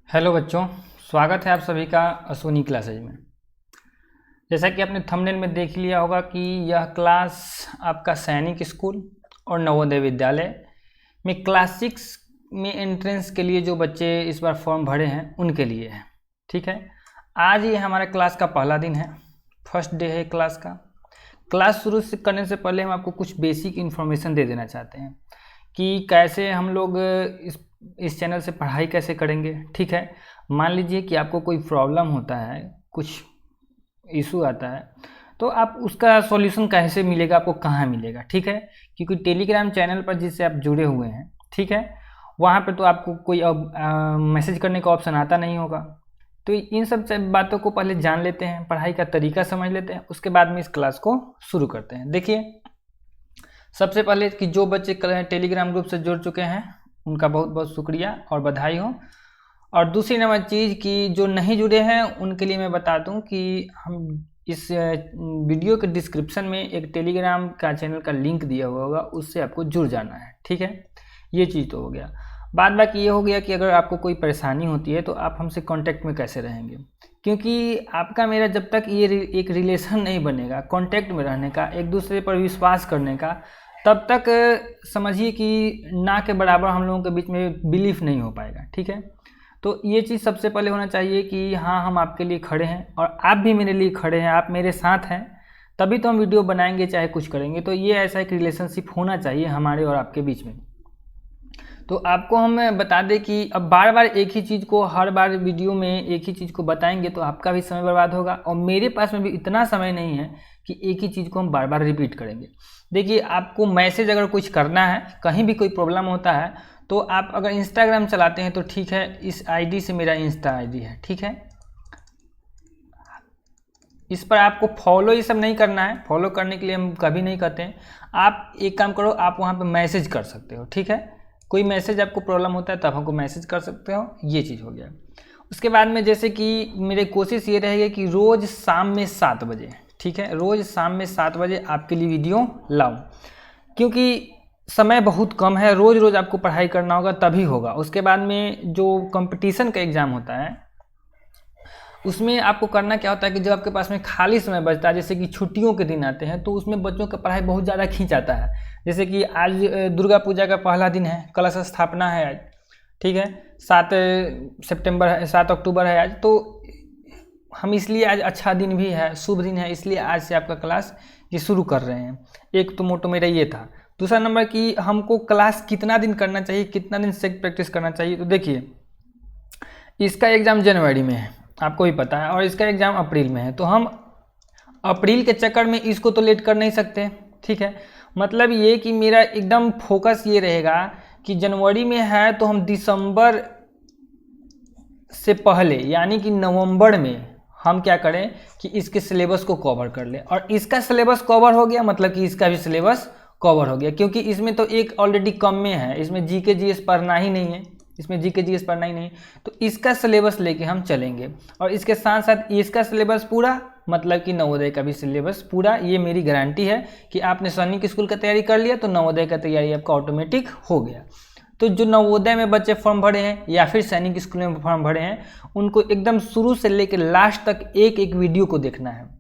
Hello बच्चों, स्वागत है आप सभी का अश्विनी क्लासेज में। जैसा कि आपने थंबनेल में देख लिया होगा कि यह क्लास आपका सैनिक स्कूल और नवोदय विद्यालय में क्लास 6 में एंट्रेंस के लिए जो बच्चे इस बार फॉर्म भरे हैं उनके लिए है। ठीक है, आज ये हमारा क्लास का पहला दिन है, फर्स्ट डे है क्लास का। क्लास शुरू से करने से पहले हम आपको कुछ बेसिक इन्फॉर्मेशन दे देना चाहते हैं कि कैसे हम लोग इस चैनल से पढ़ाई कैसे करेंगे। ठीक है, मान लीजिए कि आपको कोई प्रॉब्लम होता है, कुछ इशू आता है, तो आप उसका सॉल्यूशन कैसे मिलेगा, आपको कहाँ मिलेगा। ठीक है, क्योंकि टेलीग्राम चैनल पर जिससे आप जुड़े हुए हैं, ठीक है, वहाँ पर तो आपको कोई अब मैसेज करने का ऑप्शन आता नहीं होगा। तो इन सब बातों को पहले जान लेते हैं, पढ़ाई का तरीका समझ लेते हैं, उसके बाद में इस क्लास को शुरू करते हैं। देखिए, सबसे पहले कि जो बच्चे टेलीग्राम ग्रुप से जुड़ चुके हैं उनका बहुत बहुत शुक्रिया और बधाई हो। और दूसरी नंबर चीज़ कि जो नहीं जुड़े हैं उनके लिए मैं बता दूं कि हम इस वीडियो के डिस्क्रिप्शन में एक टेलीग्राम का चैनल का लिंक दिया हुआ होगा, उससे आपको जुड़ जाना है। ठीक है, ये चीज़ तो हो गया। बाद बाकी ये हो गया कि अगर आपको कोई परेशानी होती है तो आप हमसे कांटेक्ट में कैसे रहेंगे, क्योंकि आपका मेरा जब तक ये एक रिलेशन नहीं बनेगा कांटेक्ट में रहने का, एक दूसरे पर विश्वास करने का, तब तक समझिए कि ना के बराबर हम लोगों के बीच में बिलीफ नहीं हो पाएगा। ठीक है, तो ये चीज़ सबसे पहले होना चाहिए कि हाँ, हम आपके लिए खड़े हैं और आप भी मेरे लिए खड़े हैं, आप मेरे साथ हैं, तभी तो हम वीडियो बनाएंगे चाहे कुछ करेंगे। तो ये ऐसा एक रिलेशनशिप होना चाहिए हमारे और आपके बीच में। तो आपको हम बता दें कि अब बार बार एक ही चीज़ को हर बार वीडियो में एक ही चीज़ को बताएंगे तो आपका भी समय बर्बाद होगा और मेरे पास में भी इतना समय नहीं है कि एक ही चीज़ को हम बार बार रिपीट करेंगे। देखिए, आपको मैसेज अगर कुछ करना है, कहीं भी कोई प्रॉब्लम होता है, तो आप अगर इंस्टाग्राम चलाते हैं तो ठीक है, इस आईडी से मेरा इंस्टा आईडी है। ठीक है, इस पर आपको फॉलो ये सब नहीं करना है, फॉलो करने के लिए हम कभी नहीं कहते हैं। आप एक काम करो, आप वहाँ पे मैसेज कर सकते हो। ठीक है, कोई मैसेज आपको प्रॉब्लम होता है तब हमको मैसेज कर सकते हो, ये चीज़ हो गया। उसके बाद में जैसे कि मेरी कोशिश ये रहेगी कि रोज़ शाम में 7 बजे, ठीक है, रोज़ शाम में 7 बजे आपके लिए वीडियो लाऊं, क्योंकि समय बहुत कम है, रोज़ रोज़ आपको पढ़ाई करना होगा तभी होगा। उसके बाद में जो कंपटीशन का एग्ज़ाम होता है उसमें आपको करना क्या होता है कि जब आपके पास में खाली समय बचता है, जैसे कि छुट्टियों के दिन आते हैं, तो उसमें बच्चों का पढ़ाई बहुत ज़्यादा खींच आता है। जैसे कि आज दुर्गा पूजा का पहला दिन है, कलश स्थापना है आज, ठीक है, 7 सितंबर है, 7 अक्टूबर है आज, तो हम इसलिए आज अच्छा दिन भी है, शुभ दिन है, इसलिए आज से आपका क्लास ये शुरू कर रहे हैं। एक तो मोटो मेरा ये था। दूसरा नंबर कि हमको क्लास कितना दिन करना चाहिए, कितना दिन से प्रैक्टिस करना चाहिए। तो देखिए, इसका एग्ज़ाम जनवरी में है, आपको भी पता है, और इसका एग्ज़ाम अप्रैल में है, तो हम अप्रैल के चक्कर में इसको तो लेट कर नहीं सकते। ठीक है, मतलब ये कि मेरा एकदम फोकस ये रहेगा कि जनवरी में है तो हम दिसंबर से पहले यानी कि नवंबर में हम क्या करें कि इसके सिलेबस को कवर कर लें, और इसका सिलेबस कवर हो गया मतलब कि इसका भी सिलेबस कवर हो गया, क्योंकि इसमें तो एक ऑलरेडी कम में है, इसमें जीके जीएस पढ़ना ही नहीं है, इसमें जीके जीएस पढ़ना ही नहीं, तो इसका सिलेबस लेके हम चलेंगे। और इसके साथ साथ इसका सिलेबस पूरा मतलब कि नवोदय का भी सिलेबस पूरा, ये मेरी गारंटी है कि आपने सैनिक स्कूल का तैयारी कर लिया तो नवोदय का तैयारी आपका ऑटोमेटिक हो गया। तो जो नवोदय में बच्चे फॉर्म भरे हैं या फिर सैनिक स्कूल में फॉर्म भरे हैं, उनको एकदम शुरू से लेकर लास्ट तक एक एक वीडियो को देखना है।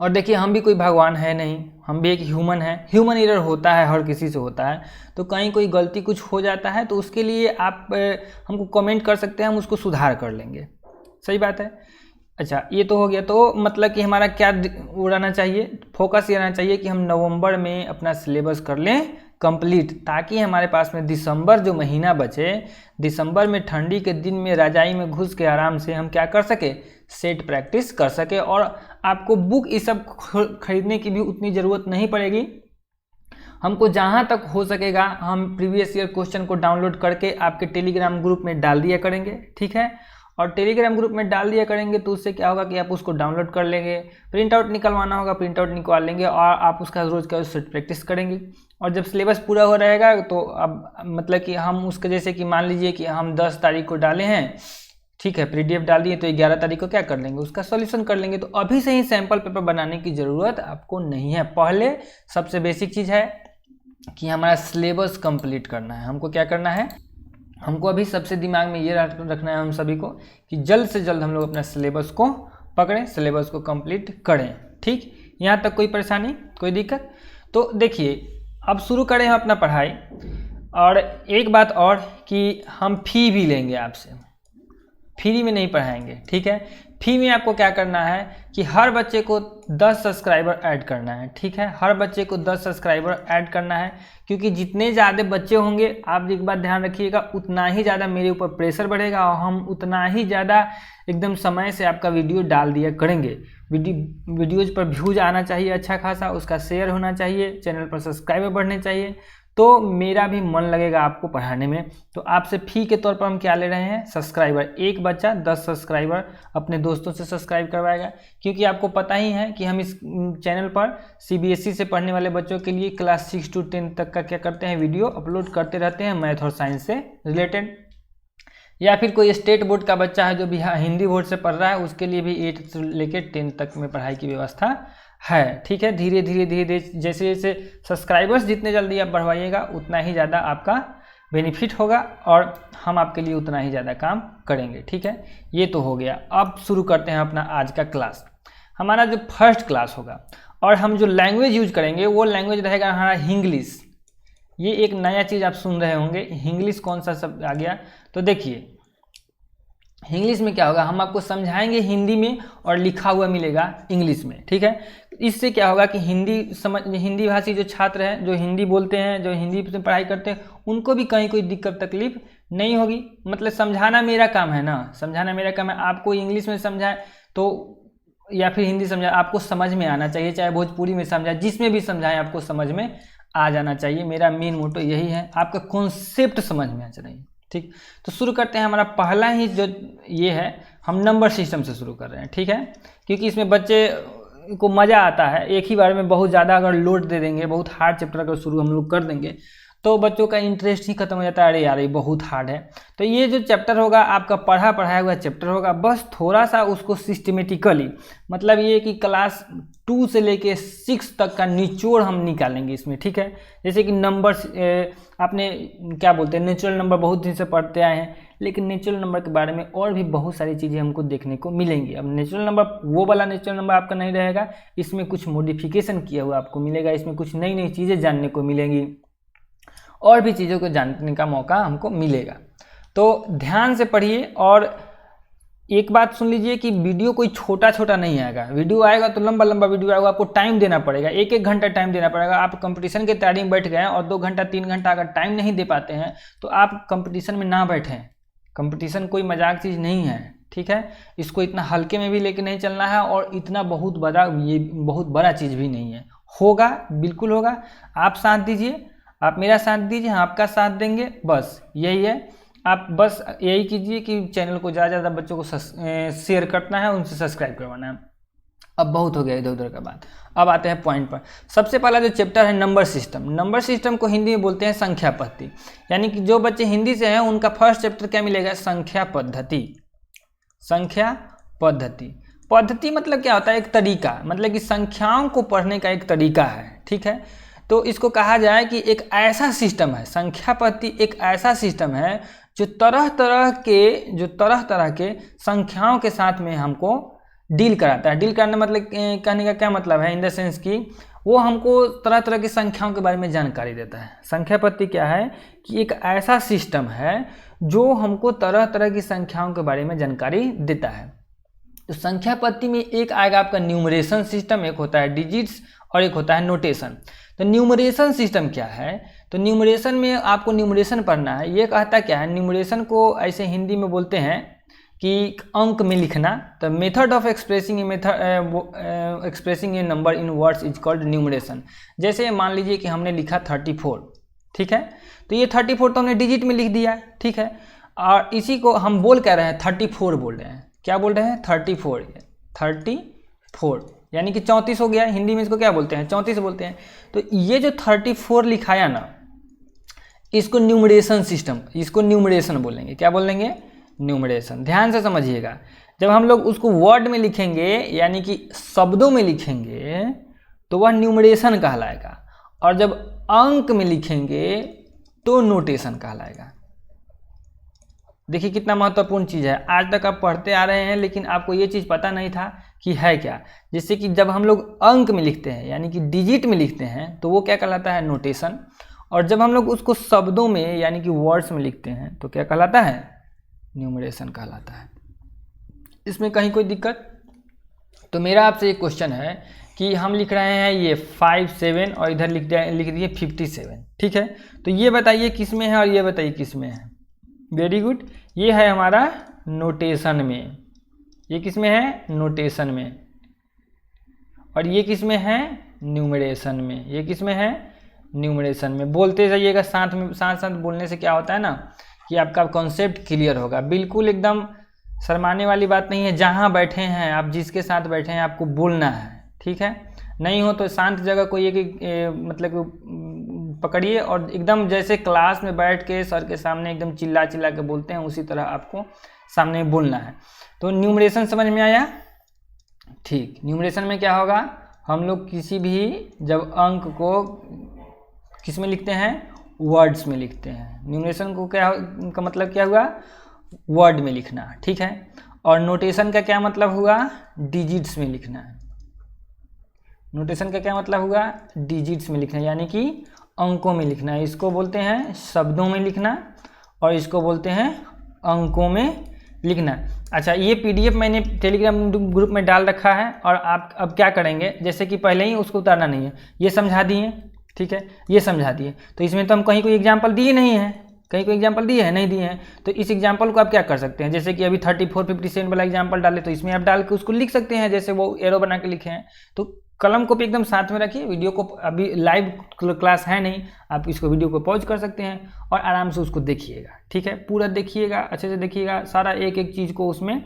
और देखिए, हम भी कोई भगवान है नहीं, हम भी एक ह्यूमन है, ह्यूमन एरर होता है, हर किसी से होता है, तो कहीं कोई गलती कुछ हो जाता है तो उसके लिए आप हमको कमेंट कर सकते हैं, हम उसको सुधार कर लेंगे। सही बात है। अच्छा, ये तो हो गया। तो मतलब कि हमारा क्या रहना चाहिए, फोकस ये रहना चाहिए कि हम नवंबर में अपना सिलेबस कर लें कंप्लीट, ताकि हमारे पास में दिसंबर जो महीना बचे, दिसंबर में ठंडी के दिन में रजाई में घुस के आराम से हम क्या कर सके, सेट प्रैक्टिस कर सके। और आपको बुक ये सब खरीदने की भी उतनी ज़रूरत नहीं पड़ेगी। हमको जहाँ तक हो सकेगा हम प्रीवियस ईयर क्वेश्चन को डाउनलोड करके आपके टेलीग्राम ग्रुप में डाल दिया करेंगे। ठीक है, और टेलीग्राम ग्रुप में डाल दिया करेंगे तो उससे क्या होगा कि आप उसको डाउनलोड कर लेंगे, प्रिंट आउट निकलवाना होगा प्रिंट आउट निकलवा लेंगे, और आप उसका रोज़ का सेट प्रैक्टिस करेंगे। और जब सिलेबस पूरा हो रहेगा तो अब मतलब कि हम उसके, जैसे कि मान लीजिए कि हम 10 तारीख को डाले हैं, ठीक है, पीडीएफ डाल दिए, तो 11 तारीख को क्या कर लेंगे, उसका सॉल्यूशन कर लेंगे। तो अभी से ही सैम्पल पेपर बनाने की ज़रूरत आपको नहीं है। पहले सबसे बेसिक चीज़ है कि हमारा सिलेबस कंप्लीट करना है। हमको क्या करना है, हमको अभी सबसे दिमाग में ये रखना है हम सभी को कि जल्द से जल्द हम लोग अपना सिलेबस को पकड़ें, सिलेबस को कंप्लीट करें। ठीक, यहाँ तक कोई परेशानी, कोई दिक्कत? तो देखिए अब शुरू करें हम अपना पढ़ाई। और एक बात और कि हम फ़ी भी लेंगे आपसे, फ्री में नहीं पढ़ाएंगे। ठीक है, फ्री में आपको क्या करना है कि हर बच्चे को 10 सब्सक्राइबर ऐड करना है। ठीक है, हर बच्चे को 10 सब्सक्राइबर ऐड करना है, क्योंकि जितने ज़्यादा बच्चे होंगे, आप एक बात ध्यान रखिएगा, उतना ही ज़्यादा मेरे ऊपर प्रेशर बढ़ेगा और हम उतना ही ज़्यादा एकदम समय से आपका वीडियो डाल दिया करेंगे। वीडियोज़ पर व्यूज आना चाहिए अच्छा खासा, उसका शेयर होना चाहिए, चैनल पर सब्सक्राइबर बढ़ने चाहिए, तो मेरा भी मन लगेगा आपको पढ़ाने में। तो आपसे फ़ी के तौर पर हम क्या ले रहे हैं? सब्सक्राइबर। एक बच्चा 10 सब्सक्राइबर अपने दोस्तों से सब्सक्राइब करवाएगा, क्योंकि आपको पता ही है कि हम इस चैनल पर सीबीएसई से पढ़ने वाले बच्चों के लिए क्लास 6 to 10 तक का क्या करते हैं, वीडियो अपलोड करते रहते हैं, मैथ और साइंस से रिलेटेड। या फिर कोई स्टेट बोर्ड का बच्चा है जो बिहार हिंदी बोर्ड से पढ़ रहा है, उसके लिए भी 8 से लेकर 10 तक में पढ़ाई की व्यवस्था है। ठीक है, धीरे धीरे जैसे जैसे सब्सक्राइबर्स जितने जल्दी आप बढ़वाइएगा उतना ही ज़्यादा आपका बेनिफिट होगा और हम आपके लिए उतना ही ज़्यादा काम करेंगे। ठीक है, ये तो हो गया। अब शुरू करते हैं अपना आज का क्लास। हमारा जो फर्स्ट क्लास होगा और हम जो लैंग्वेज यूज करेंगे वो लैंग्वेज रहेगा हमारा इंग्लिश। ये एक नया चीज़ आप सुन रहे होंगे, इंग्लिश कौन सा शब्द आ गया? तो देखिए इंग्लिश में क्या होगा, हम आपको समझाएंगे हिंदी में और लिखा हुआ मिलेगा इंग्लिश में। ठीक है, इससे क्या होगा कि हिंदी भाषी जो छात्र हैं, जो हिंदी बोलते हैं, जो हिंदी से पढ़ाई करते हैं, उनको भी कहीं कोई दिक्कत तकलीफ नहीं होगी। मतलब समझाना मेरा काम है ना, समझाना मेरा काम है। आपको इंग्लिश में समझाए तो या फिर हिंदी समझाए, आपको समझ में आना चाहिए, चाहे भोजपुरी में समझाए, जिसमें भी समझाएं आपको समझ में आ जाना चाहिए। मेरा मेन मोटो यही है, आपका कॉन्सेप्ट समझ में आ चाहिए। ठीक, तो शुरू करते हैं। हमारा पहला ही जो ये है, हम नंबर सिस्टम से शुरू कर रहे हैं। ठीक है, क्योंकि इसमें बच्चे को मज़ा आता है। एक ही बार में बहुत ज़्यादा अगर लोड दे देंगे, बहुत हार्ड चैप्टर अगर शुरू हम लोग कर देंगे तो बच्चों का इंटरेस्ट ही खत्म हो जाता है। अरे यार ये बहुत हार्ड है। तो ये जो चैप्टर होगा आपका पढ़ाया हुआ चैप्टर होगा, बस थोड़ा सा उसको सिस्टमेटिकली, मतलब ये कि क्लास 2 से लेके 6 तक का निचोड़ हम निकालेंगे इसमें। ठीक है, जैसे कि नंबर्स, आपने क्या बोलते हैं, नेचुरल नंबर बहुत दिन से पढ़ते आए हैं, लेकिन नेचुरल नंबर के बारे में और भी बहुत सारी चीज़ें हमको देखने को मिलेंगी। अब नेचुरल नंबर वो वाला नेचुरल नंबर आपका नहीं रहेगा, इसमें कुछ मॉडिफिकेशन किया हुआ आपको मिलेगा, इसमें कुछ नई नई चीज़ें जानने को मिलेंगी और भी चीज़ों को जानने का मौका हमको मिलेगा। तो ध्यान से पढ़िए और एक बात सुन लीजिए कि वीडियो कोई छोटा छोटा नहीं आएगा। वीडियो आएगा तो लंबा लंबा वीडियो आएगा, आपको टाइम देना पड़ेगा, 1-1 घंटा टाइम देना पड़ेगा। आप कंपटीशन की तैयारी में बैठ गए हैं और 2 घंटा 3 घंटा अगर टाइम नहीं दे पाते हैं तो आप कंपटीशन में ना बैठें। कंपटीशन कोई मजाक चीज़ नहीं है। ठीक है, इसको इतना हल्के में भी लेके नहीं चलना है और इतना बहुत बड़ा चीज़ भी नहीं है। होगा, बिल्कुल होगा। आप साथ दीजिए, आप मेरा साथ दीजिए, हम आपका साथ देंगे, बस यही है। आप बस यही कीजिए कि चैनल को ज़्यादा ज़्यादा बच्चों को शेयर करना है, उनसे सब्सक्राइब करवाना है। अब बहुत हो गया इधर उधर का बात, अब आते हैं पॉइंट पर। सबसे पहला जो चैप्टर है नंबर सिस्टम। नंबर सिस्टम को हिंदी में बोलते हैं संख्या पद्धति, यानी कि जो बच्चे हिंदी से हैं उनका फर्स्ट चैप्टर क्या मिलेगा? संख्या पद्धति। संख्या पद्धति, पद्धति मतलब क्या होता है? एक तरीका, मतलब कि संख्याओं को पढ़ने का एक तरीका है। ठीक है, तो इसको कहा जाए कि एक ऐसा सिस्टम है, संख्या पद्धति एक ऐसा सिस्टम है जो तरह तरह के संख्याओं के साथ में हमको डील कराता है। डील करना मतलब कहने का क्या मतलब है? इन द सेंस कि वो हमको तरह तरह की संख्याओं के बारे में जानकारी देता है। संख्या पद्धति क्या है कि एक ऐसा सिस्टम है जो हमको तरह तरह की संख्याओं के बारे में जानकारी देता है। तो संख्या पद्धति में एक आएगा आपका न्यूमरेशन सिस्टम, एक होता है डिजिट्स और एक होता है नोटेशन। तो न्यूमरेशन सिस्टम क्या है? तो न्यूमरेशन में आपको न्यूमरेशन पढ़ना है। ये कहता क्या है? न्यूमरेशन को ऐसे हिंदी में बोलते हैं कि अंक में लिखना। तो method of expressing A number in words is called numeration. जैसे मान लीजिए कि हमने लिखा 34, ठीक है, तो ये 34 तो हमने डिजिट में लिख दिया है। ठीक है, और इसी को हम बोल कह रहे हैं 34 बोल रहे हैं। क्या बोल रहे हैं? 34 यानी कि 34 हो गया। हिंदी में इसको क्या बोलते हैं? 34 बोलते हैं। तो ये जो 34 लिखाया ना, इसको न्यूमरेशन सिस्टम, इसको न्यूमरेशन बोलेंगे। क्या बोलेंगे? न्यूमरेशन। ध्यान से समझिएगा, जब हम लोग उसको वर्ड में लिखेंगे यानी कि शब्दों में लिखेंगे तो वह न्यूमरेशन कहलाएगा, और जब अंक में लिखेंगे तो नोटेशन कहलाएगा। देखिए कितना महत्वपूर्ण चीज़ है, आज तक आप पढ़ते आ रहे हैं लेकिन आपको ये चीज़ पता नहीं था कि है क्या। जैसे कि जब हम लोग अंक में लिखते हैं यानी कि डिजिट में लिखते हैं तो वो क्या कहलाता है, नोटेशन। और जब हम लोग उसको शब्दों में यानी कि वर्ड्स में लिखते हैं तो क्या कहलाता है, न्यूमरेशन कहलाता है। इसमें कहीं कोई दिक्कत? तो मेरा आपसे एक क्वेश्चन है कि हम लिख रहे हैं ये 57 और इधर लिख दिए 57, ठीक है। तो ये बताइए किस में है और ये बताइए किस में है। वेरी गुड, ये है हमारा नोटेशन में। ये किस में है, नोटेशन में। और ये किस में है, न्यूमरेशन में। ये किस में है, न्यूमरेशन में। बोलते जाइएगा साथ में, साथ साथ बोलने से क्या होता है ना कि आपका कॉन्सेप्ट क्लियर होगा। बिल्कुल एकदम शर्माने वाली बात नहीं है, जहाँ बैठे हैं आप, जिसके साथ बैठे हैं आपको बोलना है, ठीक है। नहीं हो तो शांत जगह कोई एक मतलब पकड़िए और एकदम जैसे क्लास में बैठ के सर के सामने एकदम चिल्ला चिल्ला के बोलते हैं उसी तरह आपको सामने बोलना है। तो न्यूमरेशन समझ में आया? ठीक, न्यूमरेशन में क्या होगा, हम लोग किसी भी जब अंक को किस में लिखते हैं, वर्ड्स में लिखते हैं। न्यूमरेशन को क्या का मतलब क्या हुआ, वर्ड में लिखना, ठीक है। और नोटेशन का क्या मतलब हुआ, डिजिट्स में लिखना है। नोटेशन का क्या मतलब हुआ, डिजिट्स में लिखना यानी कि अंकों में लिखना है। इसको बोलते हैं शब्दों में लिखना और इसको बोलते हैं अंकों में लिखना। अच्छा, ये पीडीएफ मैंने टेलीग्राम ग्रुप में डाल रखा है और आप अब क्या करेंगे, जैसे कि पहले ही उसको उतारना नहीं है, ये समझा दिए, ठीक है, ये समझा दिए। तो इसमें तो हम कहीं कोई एग्जाम्पल दिए नहीं है, कहीं कोई एग्जाम्पल दिए हैं, नहीं दिए हैं। तो इस एग्जाम्पल को आप क्या कर सकते हैं, जैसे कि अभी 3457 वाला एग्जाम्पल डाले तो इसमें आप डाल के उसको लिख सकते हैं, जैसे वो एरो बना के लिखे हैं। तो कलम को भी एकदम साथ में रखिए। वीडियो को, अभी लाइव क्लास है नहीं, आप इसको वीडियो को पॉज कर सकते हैं और आराम से उसको देखिएगा, ठीक है। पूरा देखिएगा, अच्छे से देखिएगा, सारा एक एक चीज़ को उसमें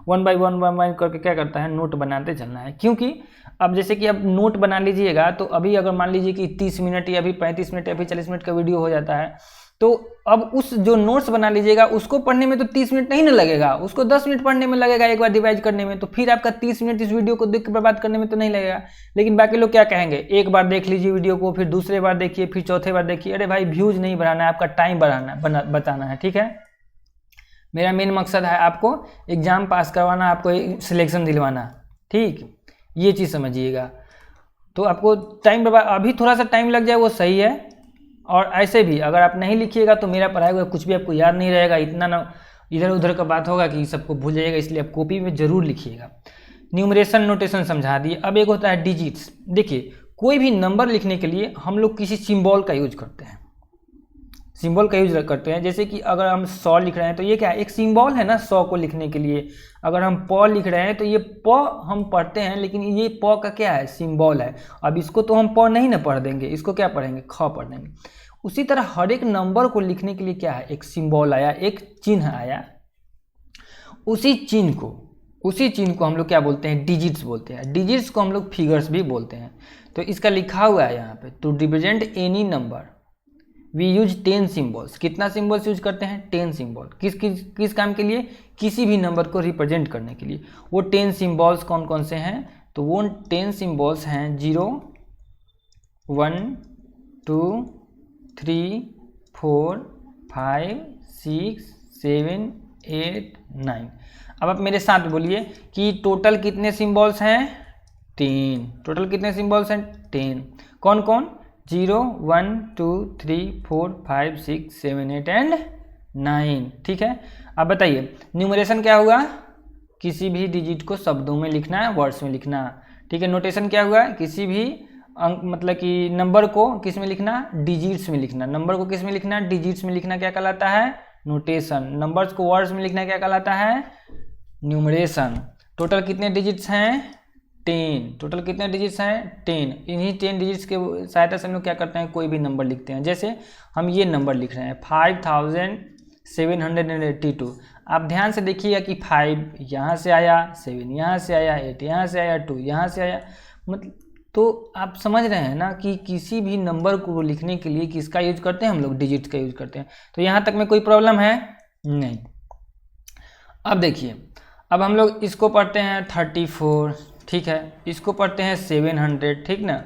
वन बाय वन करके क्या करता है, नोट बनाते चलना है। क्योंकि अब जैसे कि अब नोट बना लीजिएगा तो अभी अगर मान लीजिए कि 30 मिनट या अभी 35 मिनट या फिर 40 मिनट का वीडियो हो जाता है, तो अब उस जो नोट्स बना लीजिएगा उसको पढ़ने में तो 30 मिनट नहीं ना लगेगा, उसको 10 मिनट पढ़ने में लगेगा एक बार डिवाइड करने में। तो फिर आपका 30 मिनट इस वीडियो को देख के बर्बाद करने में तो नहीं लगेगा। लेकिन बाकी लोग क्या कहेंगे, एक बार देख लीजिए वीडियो को, फिर दूसरे बार देखिए, फिर चौथे बार देखिए। अरे भाई, व्यूज नहीं बढ़ाना है, आपका टाइम बचाना है, ठीक है। मेरा मेन मकसद है आपको एग्जाम पास करवाना, आपको सिलेक्शन दिलवाना, ठीक, ये चीज़ समझिएगा। तो आपको टाइम अभी थोड़ा सा टाइम लग जाए वो सही है। और ऐसे भी अगर आप नहीं लिखिएगा तो मेरा पढ़ाया हुआ कुछ भी आपको याद नहीं रहेगा, इतना ना इधर उधर का बात होगा कि सबको भूल जाइएगा। इसलिए आप कॉपी में जरूर लिखिएगा। न्यूमरेशन नोटेशन समझा दिए। अब एक होता है डिजिट्स। देखिए, कोई भी नंबर लिखने के लिए हम लोग किसी सिंबल का यूज करते हैं, सिंबल का यूज करते हैं। जैसे कि अगर हम 100 लिख रहे हैं तो ये क्या है, एक सिंबल है ना 100 को लिखने के लिए। अगर हम प लिख रहे हैं तो ये प हम पढ़ते हैं, लेकिन ये प का क्या है, सिंबल है। अब इसको तो हम प नहीं ना पढ़ देंगे, इसको क्या पढ़ेंगे, ख पढ़ देंगे। उसी तरह हर एक नंबर को लिखने के लिए क्या है, एक सिंबल आया, एक चिन्ह आया। उसी चिन्ह को हम लोग क्या बोलते हैं, डिजिट्स बोलते हैं। डिजिट्स को हम लोग फिगर्स भी बोलते हैं। तो इसका लिखा हुआ है यहाँ पे, to represent any number we use 10 symbols. कितना सिम्बॉल्स यूज करते हैं, 10 सिम्बॉल। किस काम के लिए, किसी भी नंबर को रिप्रेजेंट करने के लिए। वो 10 सिम्बॉल्स कौन कौन से हैं, तो वो 10 सिम्बॉल्स हैं 0, 1, 2, 3, 4, 5, 6, 7, 8, 9। अब आप मेरे साथ बोलिए कि टोटल कितने सिम्बॉल्स हैं, 3। टोटल कितने सिम्बॉल्स हैं, 10। कौन कौन, 0, 1, 2, 3, 4, 5, 6, 7, 8 एंड 9, ठीक है। अब बताइए न्यूमरेशन क्या हुआ, किसी भी डिजिट को शब्दों में लिखना है, वर्ड्स में लिखना, ठीक है। नोटेशन क्या हुआ, किसी भी अंक मतलब कि नंबर को किस में लिखना, डिजिट्स में लिखना। नंबर को किस में लिखना, डिजिट्स में लिखना क्या कहलाता है, नोटेशन। नंबर्स को वर्ड्स में लिखना क्या कहलाता है, न्यूमरेशन। टोटल कितने डिजिट्स हैं, 10। टोटल कितने डिजिट्स हैं, 10। इन्हीं 10 डिजिट्स के सहायता से हम लोग क्या करते हैं, कोई भी नंबर लिखते हैं। जैसे हम ये नंबर लिख रहे हैं 5782। आप ध्यान से देखिएगा कि 5 यहाँ से आया, 7 यहाँ से आया, 8 यहाँ से आया, 2 यहाँ से आया। मतलब तो आप समझ रहे हैं ना कि किसी भी नंबर को लिखने के लिए किसका यूज करते हैं, हम लोग डिजिट्स का यूज करते हैं। तो यहाँ तक में कोई प्रॉब्लम है नहीं। अब देखिए, अब हम लोग इसको पढ़ते हैं 34, ठीक है। इसको पढ़ते हैं 700, ठीक ना।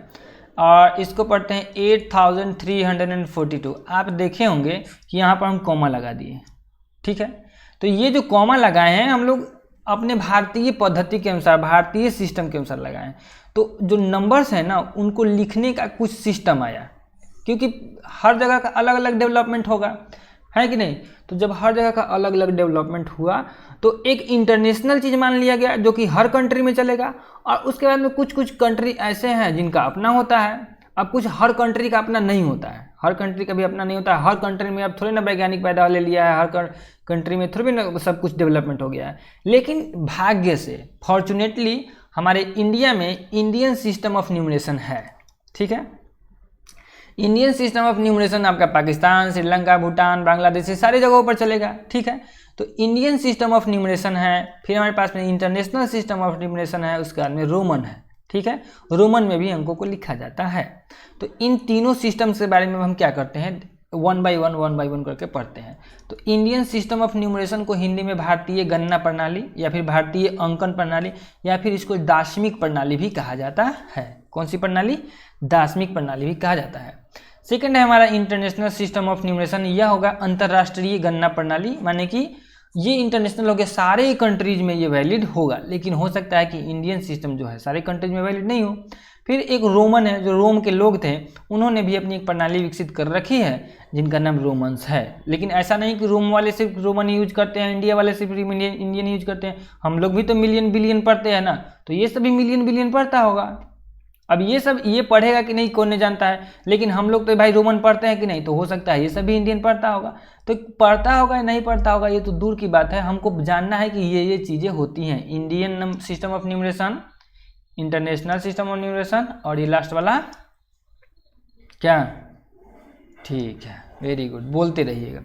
और इसको पढ़ते हैं 8342। आप देखे होंगे कि यहाँ पर हम कॉमा लगा दिए, ठीक है। तो ये जो कॉमा लगाए हैं हम लोग अपने भारतीय पद्धति के अनुसार, भारतीय सिस्टम के अनुसार लगाए हैं। तो जो नंबर्स हैं ना उनको लिखने का कुछ सिस्टम आया, क्योंकि हर जगह का अलग अलग डेवलपमेंट होगा, है कि नहीं। तो जब हर जगह का अलग अलग डेवलपमेंट हुआ तो एक इंटरनेशनल चीज़ मान लिया गया जो कि हर कंट्री में चलेगा, और उसके बाद में कुछ कुछ कंट्री ऐसे हैं जिनका अपना होता है। अब कुछ हर कंट्री का अपना नहीं होता है, हर कंट्री का भी अपना नहीं होता है। हर कंट्री में अब थोड़ी ना वैज्ञानिक पैदा ले लिया है, हर कंट्री में थोड़ी ना सब कुछ डेवलपमेंट हो गया है। लेकिन भाग्य से, फॉर्चुनेटली, हमारे इंडिया में इंडियन सिस्टम ऑफ न्यूमरेशन है, ठीक है। इंडियन सिस्टम ऑफ न्यूमरेशन आपका पाकिस्तान, श्रीलंका, भूटान, बांग्लादेश, सारी जगहों पर चलेगा, ठीक है। तो इंडियन सिस्टम ऑफ न्यूमरेशन है, फिर हमारे पास में इंटरनेशनल सिस्टम ऑफ न्यूमरेशन है, उसके बाद में रोमन है, ठीक है। रोमन में भी अंकों को लिखा जाता है। तो इन तीनों सिस्टम के बारे में हम क्या करते हैं, वन बाई वन करके पढ़ते हैं। तो इंडियन सिस्टम ऑफ न्यूमरेशन को हिंदी में भारतीय गणना प्रणाली या फिर भारतीय अंकन प्रणाली या फिर इसको दार्शनिक प्रणाली भी कहा जाता है। कौन सी प्रणाली? दार्शनिक प्रणाली भी कहा जाता है। सेकंड है हमारा इंटरनेशनल सिस्टम ऑफ न्यूमरेशन, यह होगा अंतर्राष्ट्रीय गणना प्रणाली, माने कि ये इंटरनेशनल हो गया, सारे कंट्रीज में ये वैलिड होगा, लेकिन हो सकता है कि इंडियन सिस्टम जो है सारे कंट्रीज में वैलिड नहीं हो। फिर एक रोमन है, जो रोम के लोग थे, उन्होंने भी अपनी एक प्रणाली विकसित कर रखी है जिनका नाम रोमन्स है। लेकिन ऐसा नहीं कि रोम वाले सिर्फ रोमन यूज करते हैं, इंडिया वाले सिर्फ इंडियन यूज करते हैं। हम लोग भी तो मिलियन बिलियन पढ़ते हैं ना, तो ये सभी मिलियन बिलियन पढ़ता होगा। अब ये सब ये पढ़ेगा कि नहीं कौन नहीं जानता है, लेकिन हम लोग तो भाई रोमन पढ़ते हैं कि नहीं, तो हो सकता है ये सभी इंडियन पढ़ता होगा। तो पढ़ता होगा या नहीं पढ़ता होगा ये तो दूर की बात है, हमको जानना है कि ये चीज़ें होती हैं। Indian system of numeration, international system of numeration, और ये लास्ट वाला क्या? ठीक है, वेरी गुड, बोलते रहिएगा।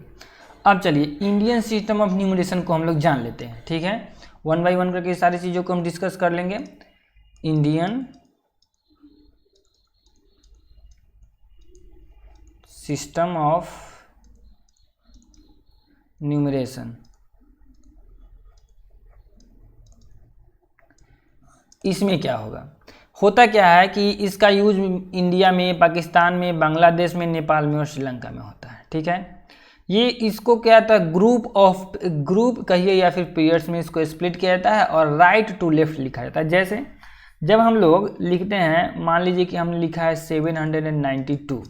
अब चलिए इंडियन सिस्टम ऑफ न्यूमरेशन को हम लोग जान लेते हैं, ठीक है। वन बाई वन करके सारी चीज़ों को हम डिस्कस कर लेंगे। इंडियन सिस्टम ऑफ न्यूमरेशन, इसमें क्या होगा, होता क्या है कि इसका यूज इंडिया में, पाकिस्तान में, बांग्लादेश में, नेपाल में और श्रीलंका में होता है, ठीक है। ये इसको क्या था, ग्रुप कहिए या फिर पीरियड्स में इसको स्प्लिट किया जाता है और राइट टू लेफ्ट लिखा जाता है। जैसे जब हम लोग लिखते हैं, मान लीजिए कि हमने लिखा है 792,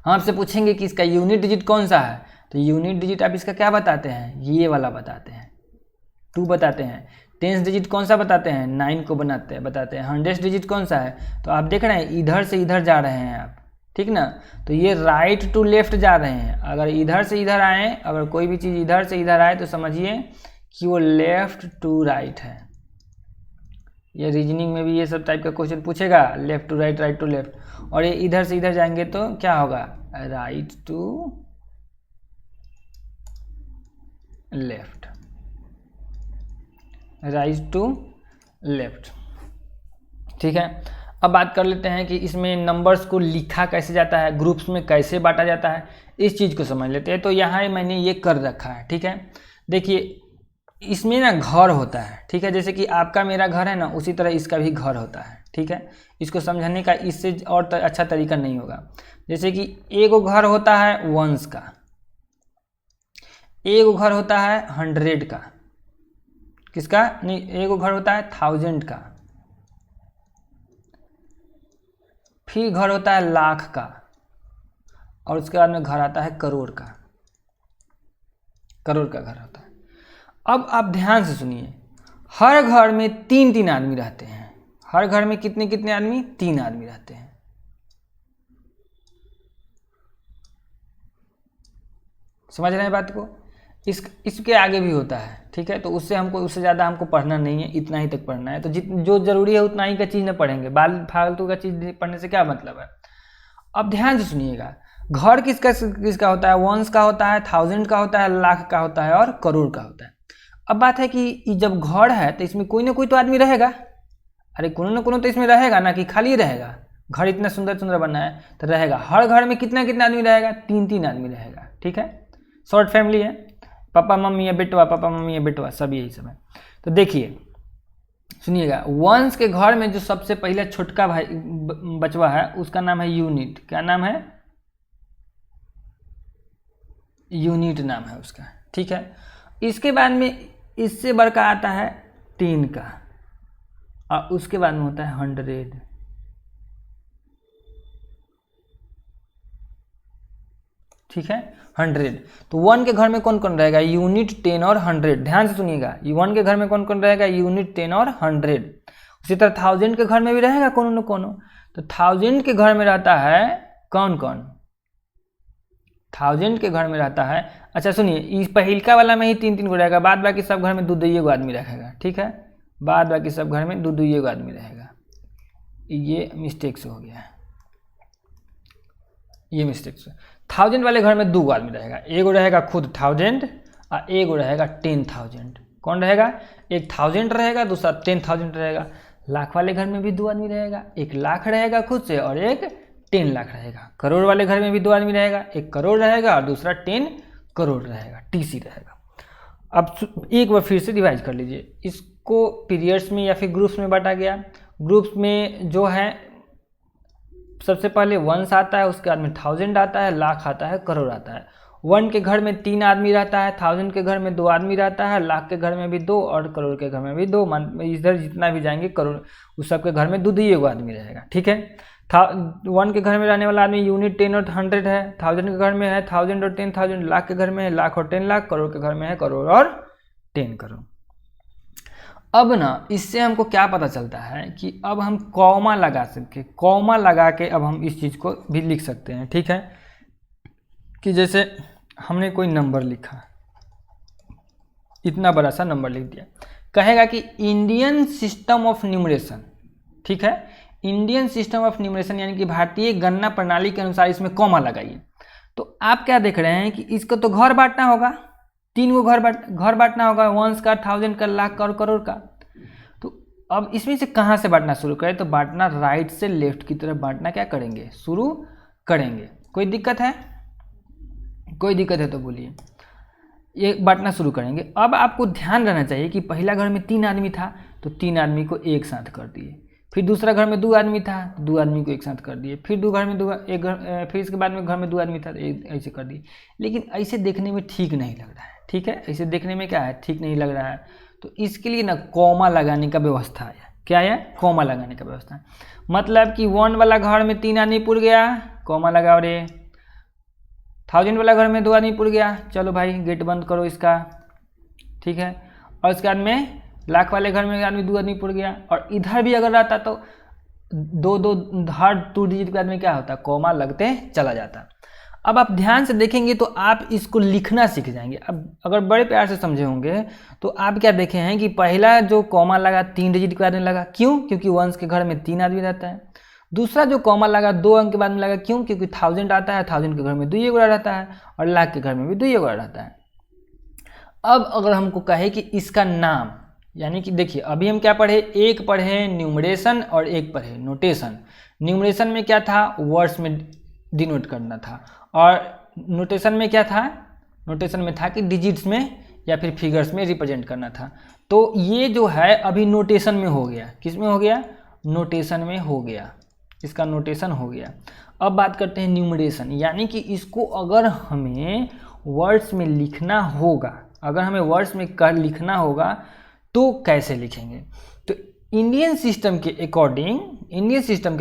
हम आपसे पूछेंगे कि इसका यूनिट डिजिट कौन सा है, तो यूनिट डिजिट आप इसका क्या बताते हैं, ये वाला बताते हैं, 2 बताते हैं। टेंस डिजिट कौन सा बताते हैं, 9 को बताते हैं। हंड्रेड डिजिट कौन सा है, तो आप देख रहे हैं इधर से इधर जा रहे हैं आप, ठीक ना। तो ये राइट टू लेफ्ट जा रहे हैं। अगर इधर से इधर आए, अगर कोई भी चीज़ इधर से इधर आए तो समझिए कि वो लेफ्ट टू राइट है। ये रीजनिंग में भी ये सब टाइप का क्वेश्चन पूछेगा, left to right, right to left. और ये इधर से इधर जाएंगे तो क्या होगा, right to left, right to left, ठीक है। अब बात कर लेते हैं कि इसमें नंबर्स को लिखा कैसे जाता है, ग्रुप्स में कैसे बांटा जाता है, इस चीज़ को समझ लेते हैं। तो यहाँ मैंने ये कर रखा है, ठीक है। देखिए इसमें ना घर होता है, ठीक है। जैसे कि आपका मेरा घर है ना, उसी तरह इसका भी घर होता है, ठीक है। इसको समझने का इससे और अच्छा तरीका नहीं होगा। जैसे कि एगो घर होता है वंस का, एगो घर होता है 100 का, किसका नहीं, एगो घर होता है 1000 का, फिर घर होता है लाख का, और उसके बाद में घर आता है करोड़ का, करोड़ का घर होता है। अब आप ध्यान से सुनिए, हर घर में 3-3 आदमी रहते हैं। हर घर में कितने कितने आदमी, 3 आदमी रहते हैं। समझ रहे हैं बात को। इसके आगे भी होता है, ठीक है। तो उससे ज़्यादा हमको पढ़ना नहीं है, इतना ही तक पढ़ना है। तो जो जरूरी है उतना ही का चीज़ न पढ़ेंगे, फालतू का चीज़ पढ़ने से क्या मतलब है। अब ध्यान से सुनिएगा, घर किसका होता है, वंस का होता है, 1000 का होता है, लाख का होता है और करोड़ का होता है। अब बात है कि जब घर है तो इसमें कोई ना कोई तो आदमी रहेगा। अरे कोनो ना कोनो तो इसमें रहेगा ना, कि खाली रहेगा। घर इतना सुंदर सुंदर बना है तो रहेगा। हर घर में कितना कितना आदमी रहेगा, 3-3 आदमी रहेगा, ठीक है। शॉर्ट फैमिली है, पापा मम्मी है बेटवा, पापा मम्मी है बेटवा, सब यही सब है। तो देखिए सुनिएगा, वंश के घर में जो सबसे पहले छोटका भाई बचवा है उसका नाम है यूनिट। क्या नाम है, यूनिट नाम है उसका, ठीक है। इसके बाद में इससे बढ़ का आता है 10 का, और उसके बाद में होता है 100। ठीक है, 100। तो 1 के घर में कौन कौन रहेगा? यूनिट, 10 और 100। ध्यान से सुनिएगा, 1 के घर में कौन कौन रहेगा? यूनिट, 10 और 100। उसी तरह 1000 के घर में भी रहेगा कौन न कौन। तो 1000 के घर में रहता है कौन कौन? 1000 के घर में रहता है, अच्छा सुनिए, इस पहिलका वाला में ही 3 को रहेगा, बाद बाकी सब घर में 2 आदमी रहेगा। ठीक है, बाद बाकी सब घर में 2 आदमी रहेगा। ये मिस्टेक से हो गया है, ये मिस्टेक से। 1000 वाले घर में 2 आदमी रहेगा, एगो रहेगा खुद 1000 और एगो रहेगा 10,000। कौन रहेगा? एक 1000 रहेगा, दूसरा 10,000 रहेगा। लाख वाले घर में भी 2 आदमी रहेगा, एक लाख रहेगा खुद से और एक 10 लाख रहेगा। करोड़ वाले घर में भी 2 आदमी रहेगा, एक करोड़ रहेगा और दूसरा 10 करोड़ रहेगा, TC रहेगा। अब एक बार फिर से रिवाइज कर लीजिए, इसको पीरियड्स में या फिर ग्रुप्स में बांटा गया। ग्रुप्स में जो है सबसे पहले 1 आता है, उसके बाद में 1000 आता है, लाख आता है, करोड़ आता है। 1 के घर में 3 आदमी रहता है, 1000 के घर में 2 आदमी रहता है, लाख के घर में भी 2 और करोड़ के घर में भी 2। इधर जितना भी जाएंगे करोड़, उस सब के घर में 2 आदमी रहेगा। ठीक है, 1 के घर में रहने वाला आदमी यूनिट, 10 और 100 है। 1000 के घर में है 1000 और 10,000। लाख के घर में है लाख और 10 लाख। करोड़ के घर में है करोड़ और 10 करोड़। अब ना इससे हमको क्या पता चलता है कि अब हम कॉमा लगा सकते, कॉमा लगा के अब हम इस चीज़ को भी लिख सकते हैं। ठीक है, कि जैसे हमने कोई नंबर लिखा, इतना बड़ा सा नंबर लिख दिया, कहेगा कि इंडियन सिस्टम ऑफ न्यूमरेशन। ठीक है, इंडियन सिस्टम ऑफ न्यूमरेशन यानी कि भारतीय गणना प्रणाली के अनुसार इसमें कॉमा लगाइए। तो आप क्या देख रहे हैं कि इसको तो घर बांटना होगा, 3 गो घर बांटना होगा, 1 का, 1000 का, लाख का और करोड़ का। तो अब इसमें से कहाँ से बांटना शुरू करें? तो बांटना राइट से लेफ्ट की तरफ बांटना क्या करेंगे? शुरू करेंगे। कोई दिक्कत है? कोई दिक्कत है तो बोलिए। ये बांटना शुरू करेंगे। अब आपको ध्यान रहना चाहिए कि पहला घर में 3 आदमी था तो 3 आदमी को एक साथ कर दिए, फिर दूसरा घर में 2 आदमी था, 2 आदमी को एक साथ कर दिए, फिर फिर इसके बाद में घर में 2 आदमी था तो ऐसे कर दिए। लेकिन ऐसे देखने में ठीक नहीं लग रहा है। ठीक है, ऐसे देखने में क्या है? ठीक नहीं लग रहा है। तो इसके लिए ना कॉमा लगाने का व्यवस्था है। क्या है? कॉमा लगाने का व्यवस्था है। मतलब कि 1 वाला घर में 3 आदमी पुर गया, कॉमा लगाओ रे। 1000 वाला घर में 2 आदमी पुर गया, चलो भाई गेट बंद करो इसका। ठीक है, और उसके बाद में लाख वाले घर में आदमी 2 आदमी पुर गया, और इधर भी अगर रहता तो 2 हर 2 डिजिट के बाद में क्या होता? कॉमा लगते चला जाता। अब आप ध्यान से देखेंगे तो आप इसको लिखना सीख जाएंगे। अब अगर बड़े प्यार से समझे होंगे तो आप क्या देखे हैं कि पहला जो कॉमा लगा 3 डिजिट के बाद में लगा, क्यों? क्योंकि 1 के घर में 3 आदमी रहता है। दूसरा जो कॉमा लगा 2 अंक के बाद में लगा, क्यों? क्योंकि 1000 आता है, 1000 के घर में 2 गुणा रहता है और लाख के घर में भी 2 गुणा रहता है। अब अगर हमको कहे कि इसका नाम, यानी कि देखिए अभी हम क्या पढ़े? एक पढ़े न्यूमरेशन और एक पढ़े नोटेशन। न्यूमरेशन में क्या था? वर्ड्स में डिनोट करना था, और नोटेशन में क्या था? नोटेशन में था कि डिजिट्स में या फिर फिगर्स में रिप्रेजेंट करना था। तो ये जो है अभी नोटेशन में हो गया। किस में हो गया? नोटेशन में हो गया, इसका नोटेशन हो गया। अब बात करते हैं न्यूमरेशन, यानी कि इसको अगर हमें वर्ड्स में लिखना होगा, अगर हमें वर्ड्स में लिखना होगा तो कैसे लिखेंगे? तो इंडियन सिस्टम के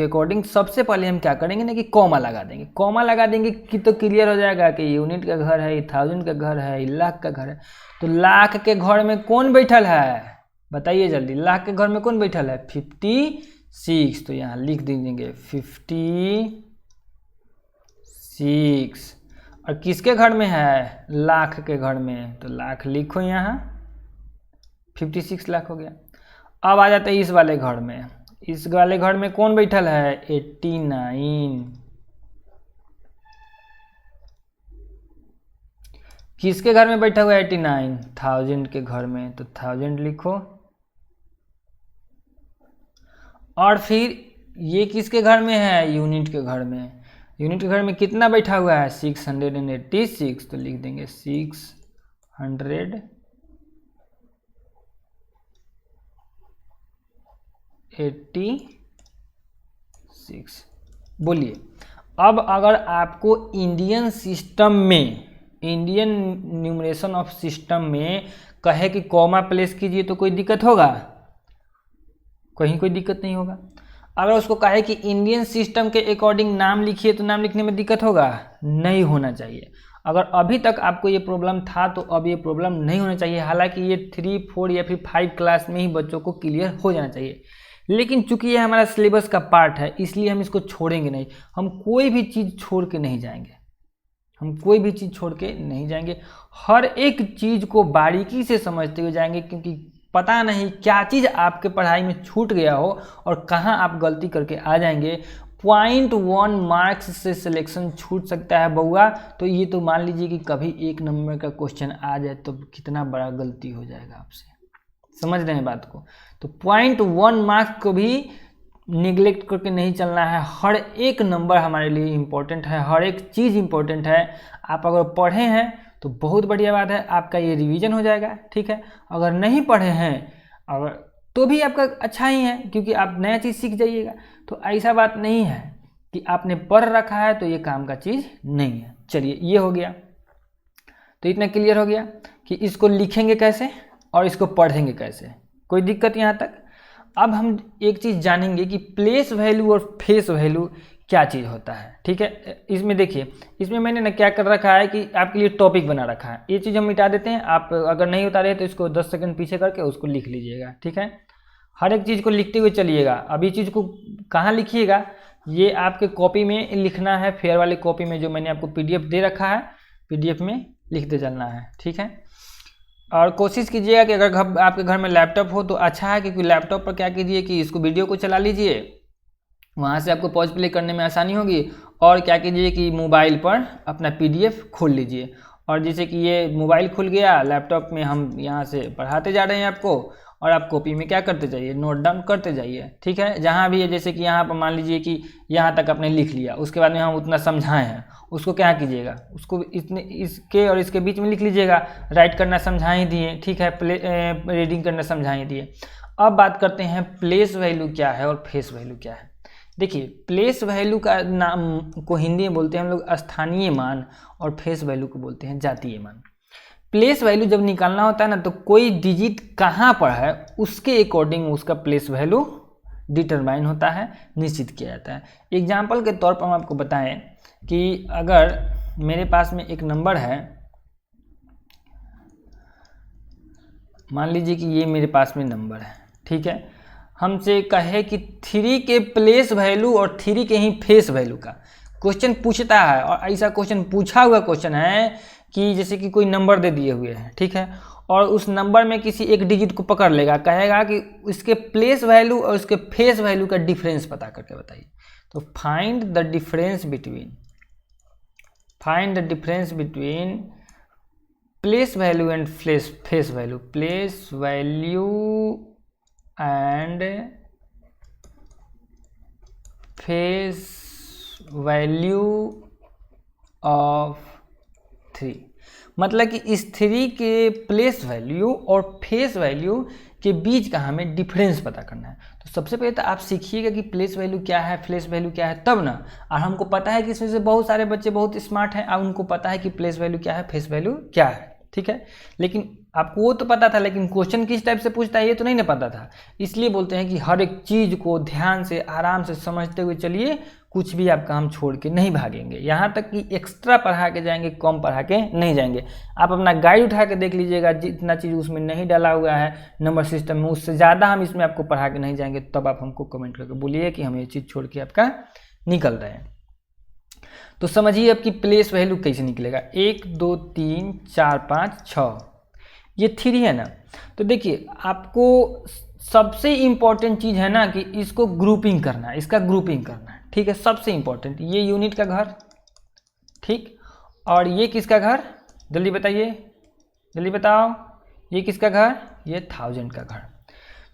अकॉर्डिंग सबसे पहले हम क्या करेंगे ना कि कॉमा लगा देंगे। कॉमा लगा देंगे कि तो क्लियर हो जाएगा कि यूनिट का घर है, 1000 का घर है, लाख का घर है। तो लाख के घर में कौन बैठल है? बताइए जल्दी, लाख के घर में कौन बैठल है? 56। तो यहाँ लिख दीजिएंगे 56। और किसके घर में है? लाख के घर में। तो लाख लिखो यहाँ, 56 लाख हो गया। अब आ जाते हैं इस वाले घर में। इस वाले घर में कौन बैठल है? 89। किसके घर में बैठा हुआ है 89? 1000 के घर में। तो 1000 लिखो। और फिर ये किसके घर में है? यूनिट के घर में। यूनिट के घर में कितना बैठा हुआ है? 686। तो लिख देंगे 686। बोलिए, अब अगर आपको इंडियन सिस्टम में इंडियन न्यूमरेशन ऑफ सिस्टम में कहे कि कॉमा प्लेस कीजिए तो कोई दिक्कत होगा? कहीं कोई दिक्कत नहीं होगा। अगर उसको कहे कि इंडियन सिस्टम के अकॉर्डिंग नाम लिखिए तो नाम लिखने में दिक्कत होगा? नहीं होना चाहिए। अगर अभी तक आपको ये प्रॉब्लम था तो अब ये प्रॉब्लम नहीं होना चाहिए। हालांकि ये 3, 4 या फिर 5 क्लास में ही बच्चों को क्लियर हो जाना चाहिए, लेकिन चूंकि ये हमारा सिलेबस का पार्ट है इसलिए हम इसको छोड़ेंगे नहीं। हम कोई भी चीज़ छोड़ के नहीं जाएंगे, हम कोई भी चीज़ छोड़ के नहीं जाएंगे। हर एक चीज़ को बारीकी से समझते हुए जाएंगे, क्योंकि पता नहीं क्या चीज़ आपके पढ़ाई में छूट गया हो और कहाँ आप गलती करके आ जाएंगे। 0.1 मार्क्स से सिलेक्शन छूट सकता है बउआ, तो ये तो मान लीजिए कि कभी 1 नंबर का क्वेश्चन आ जाए तो कितना बड़ा गलती हो जाएगा आपसे। समझ रहे हैं बात को? तो 0.1 मार्क्स को भी निगलेक्ट करके नहीं चलना है। हर एक नंबर हमारे लिए इम्पोर्टेंट है, हर एक चीज़ इम्पोर्टेंट है। आप अगर पढ़े हैं तो बहुत बढ़िया बात है, आपका ये रिवीजन हो जाएगा, ठीक है। अगर नहीं पढ़े हैं अगर तो भी आपका अच्छा ही है, क्योंकि आप नया चीज़ सीख जाइएगा। तो ऐसा बात नहीं है कि आपने पढ़ रखा है तो ये काम का चीज़ नहीं है। चलिए ये हो गया, तो इतना क्लियर हो गया कि इसको लिखेंगे कैसे और इसको पढ़ेंगे कैसे। कोई दिक्कत यहाँ तक? अब हम एक चीज़ जानेंगे कि प्लेस वैल्यू और फेस वैल्यू क्या चीज़ होता है, ठीक है। इसमें देखिए, इसमें मैंने ना क्या कर रखा है कि आपके लिए टॉपिक बना रखा है। ये चीज़ हम मिटा देते हैं, आप अगर नहीं उतारे तो इसको 10 सेकंड पीछे करके उसको लिख लीजिएगा, ठीक है। हर एक चीज़ को लिखते हुए चलिएगा। अब ये चीज़ को कहाँ लिखिएगा, ये आपके कॉपी में लिखना है, फेयर वाली कॉपी में जो मैंने आपको PDF दे रखा है, PDF में लिखते चलना है, ठीक है। और कोशिश कीजिएगा कि अगर आपके घर में लैपटॉप हो तो अच्छा है, क्योंकि लैपटॉप पर क्या कीजिए कि इसको वीडियो को चला लीजिए, वहाँ से आपको पॉज प्ले करने में आसानी होगी। और क्या कीजिए कि मोबाइल पर अपना PDF खोल लीजिए, और जैसे कि ये मोबाइल खुल गया, लैपटॉप में हम यहाँ से पढ़ाते जा रहे हैं आपको, और आप कॉपी में क्या करते जाइए, नोट डाउन करते जाइए, ठीक है। जहाँ भी है, जैसे कि यहाँ पर मान लीजिए कि यहाँ तक आपने लिख लिया, उसके बाद में हम उतना समझाए हैं, उसको क्या कीजिएगा, उसको इतने इसके और इसके बीच में लिख लीजिएगा। राइट करना समझा ही दिए, ठीक है, रीडिंग करना समझा ही दिए। अब बात करते हैं प्लेस वैल्यू क्या है और फेस वैल्यू क्या है। देखिए, प्लेस वैल्यू का नाम को हिंदी में बोलते हैं हम लोग स्थानीय मान, और फेस वैल्यू को बोलते हैं जातीय मान। प्लेस वैल्यू जब निकालना होता है ना, तो कोई डिजिट कहाँ पर है उसके अकॉर्डिंग उसका प्लेस वैल्यू डिटरमाइन होता है, निश्चित किया जाता है। एग्जाम्पल के तौर पर हम आपको बताएं कि अगर मेरे पास में एक नंबर है, मान लीजिए कि ये मेरे पास में नंबर है, ठीक है। हमसे कहे कि 3 के प्लेस वैल्यू और 3 के ही फेस वैल्यू का क्वेश्चन पूछता है, और ऐसा क्वेश्चन पूछा हुआ क्वेश्चन है कि जैसे कि कोई नंबर दे दिए हुए हैं, ठीक है, और उस नंबर में किसी एक डिजिट को पकड़ लेगा, कहेगा कि उसके प्लेस वैल्यू और उसके फेस वैल्यू का डिफरेंस पता करके बताइए। तो find the difference between place value and face value, place value and face value of 3। मतलब कि इस 3 के प्लेस वैल्यू और फेस वैल्यू के बीच का हमें डिफरेंस पता करना है। तो सबसे पहले तो आप सीखिएगा कि प्लेस वैल्यू क्या है, फेस वैल्यू क्या है, तब ना। और हमको पता है कि इसमें से बहुत सारे बच्चे बहुत स्मार्ट हैं, और उनको पता है कि प्लेस वैल्यू क्या है, फेस वैल्यू क्या है, ठीक है। लेकिन आपको वो तो पता था, लेकिन क्वेश्चन किस टाइप से पूछता है ये तो नहीं ना पता था। इसलिए बोलते हैं कि हर एक चीज़ को ध्यान से आराम से समझते हुए चलिए, कुछ भी आप काम छोड़ के नहीं भागेंगे। यहाँ तक कि एक्स्ट्रा पढ़ा के जाएंगे, कम पढ़ा के नहीं जाएंगे। आप अपना गाइड उठा के देख लीजिएगा, जितना चीज़ उसमें नहीं डाला हुआ है नंबर सिस्टम में, उससे ज़्यादा हम इसमें आपको पढ़ा के नहीं जाएंगे। तब आप हमको कमेंट करके बोलिए कि हम ये चीज़ छोड़ के आपका निकल रहे हैं। तो समझिए अब कि प्लेस वैल्यू कैसे निकलेगा। 1 2 3 4 5 6, ये 3 है ना। तो देखिए, आपको सबसे इम्पॉर्टेंट चीज़ है ना कि इसको ग्रुपिंग करना है, इसका ग्रुपिंग करना है, ठीक है। सबसे इम्पॉर्टेंट, ये यूनिट का घर, ठीक, और ये किसका घर, जल्दी बताइए, जल्दी बताओ, ये किसका घर, ये 1000 का घर।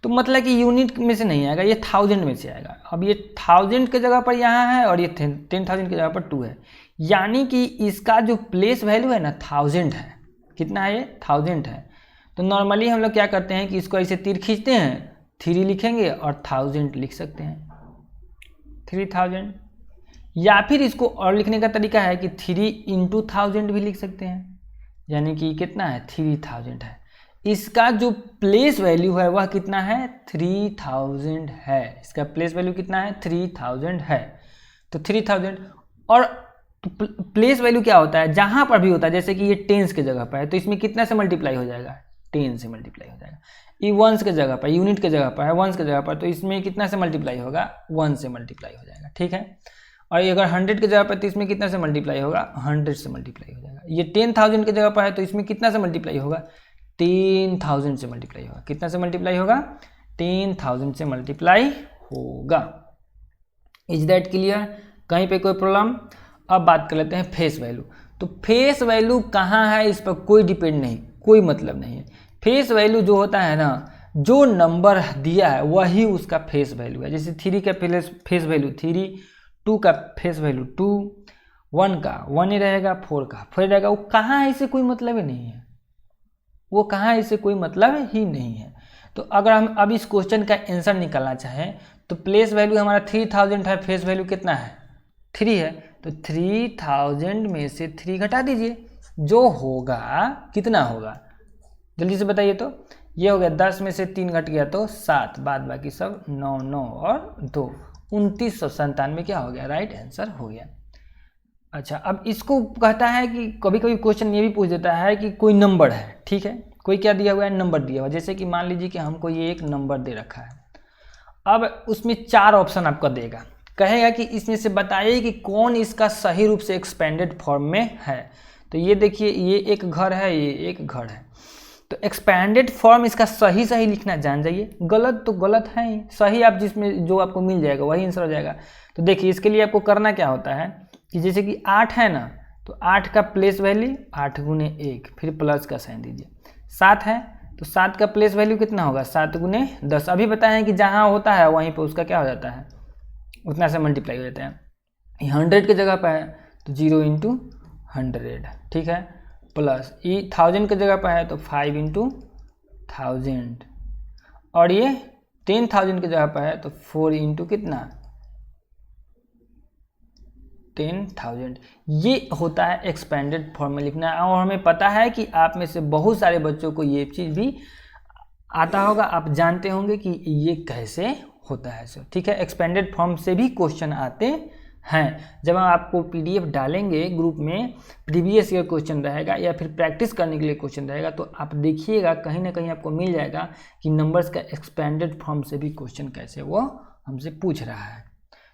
तो मतलब कि यूनिट में से नहीं आएगा, ये 1000 में से आएगा। अब ये 1000 के जगह पर यहाँ है और ये 10,000 की जगह पर 2 है, यानी कि इसका जो प्लेस वैल्यू है ना 1000 है। कितना है ये, 1000 है। तो नॉर्मली हम लोग क्या करते हैं कि इसको ऐसे तीर खींचते हैं, 3 लिखेंगे और 1000 लिख सकते हैं, 3000। या फिर इसको और लिखने का तरीका है कि 3 × 1000 भी लिख सकते हैं, यानी कि कितना है 3000 है। इसका जो प्लेस वैल्यू है वह कितना है 3000 है। इसका प्लेस वैल्यू कितना है 3000 है। तो 3000 और प्लेस वैल्यू क्या होता है, जहां पर भी होता है, जैसे कि ये टेंस के जगह पर है तो इसमें कितना से मल्टीप्लाई हो जाएगा 10 से मल्टीप्लाई हो जाएगा। ये वंस के जगह पर, यूनिट के जगह पर है, वंस के जगह पर, तो इसमें कितना से मल्टीप्लाई होगा 1 से मल्टीप्लाई हो जाएगा। ठीक है। और ये अगर 100 के जगह पर तो इसमें कितना से मल्टीप्लाई होगा 100 से मल्टीप्लाई हो जाएगा। ये 10,000 के जगह पर है तो इसमें कितना से मल्टीप्लाई होगा 10,000 से मल्टीप्लाई होगा। कितना से मल्टीप्लाई होगा 10,000 से मल्टीप्लाई होगा। Is that clear? कहीं पे कोई प्रॉब्लम? अब बात कर लेते हैं फेस वैल्यू। तो फेस वैल्यू कहाँ है इस पर कोई डिपेंड नहीं, कोई मतलब नहीं है। फेस वैल्यू जो होता है ना, जो नंबर दिया है वही उसका फेस वैल्यू है। जैसे 3 का फेस वैल्यू 3, 2 का फेस वैल्यू 2, 1 का 1 ही रहेगा, 4 का 4 रहेगा। वो कहाँ है इससे कोई मतलब ही नहीं है, वो कहाँ है इससे कोई मतलब ही नहीं है। तो अगर हम अब इस क्वेश्चन का आंसर निकालना चाहें तो प्लेस वैल्यू हमारा 3000 है, फेस वैल्यू कितना है 3 है, तो 3000 में से 3 घटा दीजिए, जो होगा कितना होगा जल्दी से बताइए। तो ये हो गया 10 में से 3 घट गया तो 7, बाद बाकी सब 9 9 और 2, 2997 क्या हो गया, राइट आंसर हो गया। अच्छा, अब इसको कहता है कि कभी कभी क्वेश्चन ये भी पूछ देता है कि कोई नंबर है, ठीक है, कोई क्या दिया हुआ है नंबर दिया हुआ, जैसे कि मान लीजिए कि हमको ये एक नंबर दे रखा है। अब उसमें 4 ऑप्शन आपका देगा, कहेगा कि इसमें से बताइए कि कौन इसका सही रूप से एक्सपेंडेड फॉर्म में है। तो ये देखिए, ये एक घर है, ये एक घर है, तो एक्सपेंडेड फॉर्म इसका सही सही लिखना जान जाइए, गलत तो गलत है ही, सही आप जिसमें जो आपको मिल जाएगा वही आंसर हो जाएगा। तो देखिए इसके लिए आपको करना क्या होता है कि जैसे कि 8 है ना, तो 8 का प्लेस वैल्यू 8 गुने 1, फिर प्लस का साइन दीजिए। 7 है तो 7 का प्लेस वैल्यू कितना होगा 7 गुने 10। अभी बताएं कि जहाँ होता है वहीं पर उसका क्या हो जाता है, उतना से मल्टीप्लाई हो जाता है। 100 की जगह पर है तो 0 × 100, ठीक है, प्लस ये 1000 की जगह पर है तो 5 × 1000, और ये 10,000 की जगह पर है तो 4 × कितना 10,000। ये होता है एक्सपेंडेड फॉर्म में लिखना। और हमें पता है कि आप में से बहुत सारे बच्चों को ये चीज़ भी आता होगा, आप जानते होंगे कि ये कैसे होता है सर, ठीक है। एक्सपेंडेड फॉर्म से भी क्वेश्चन आते हैं। जब हम आपको PDF डालेंगे ग्रुप में, प्रीवियस ईयर क्वेश्चन रहेगा या फिर प्रैक्टिस करने के लिए क्वेश्चन रहेगा, तो आप देखिएगा कहीं ना कहीं आपको मिल जाएगा कि नंबर्स का एक्सपेंडेड फॉर्म से भी क्वेश्चन कैसे वो हमसे पूछ रहा है।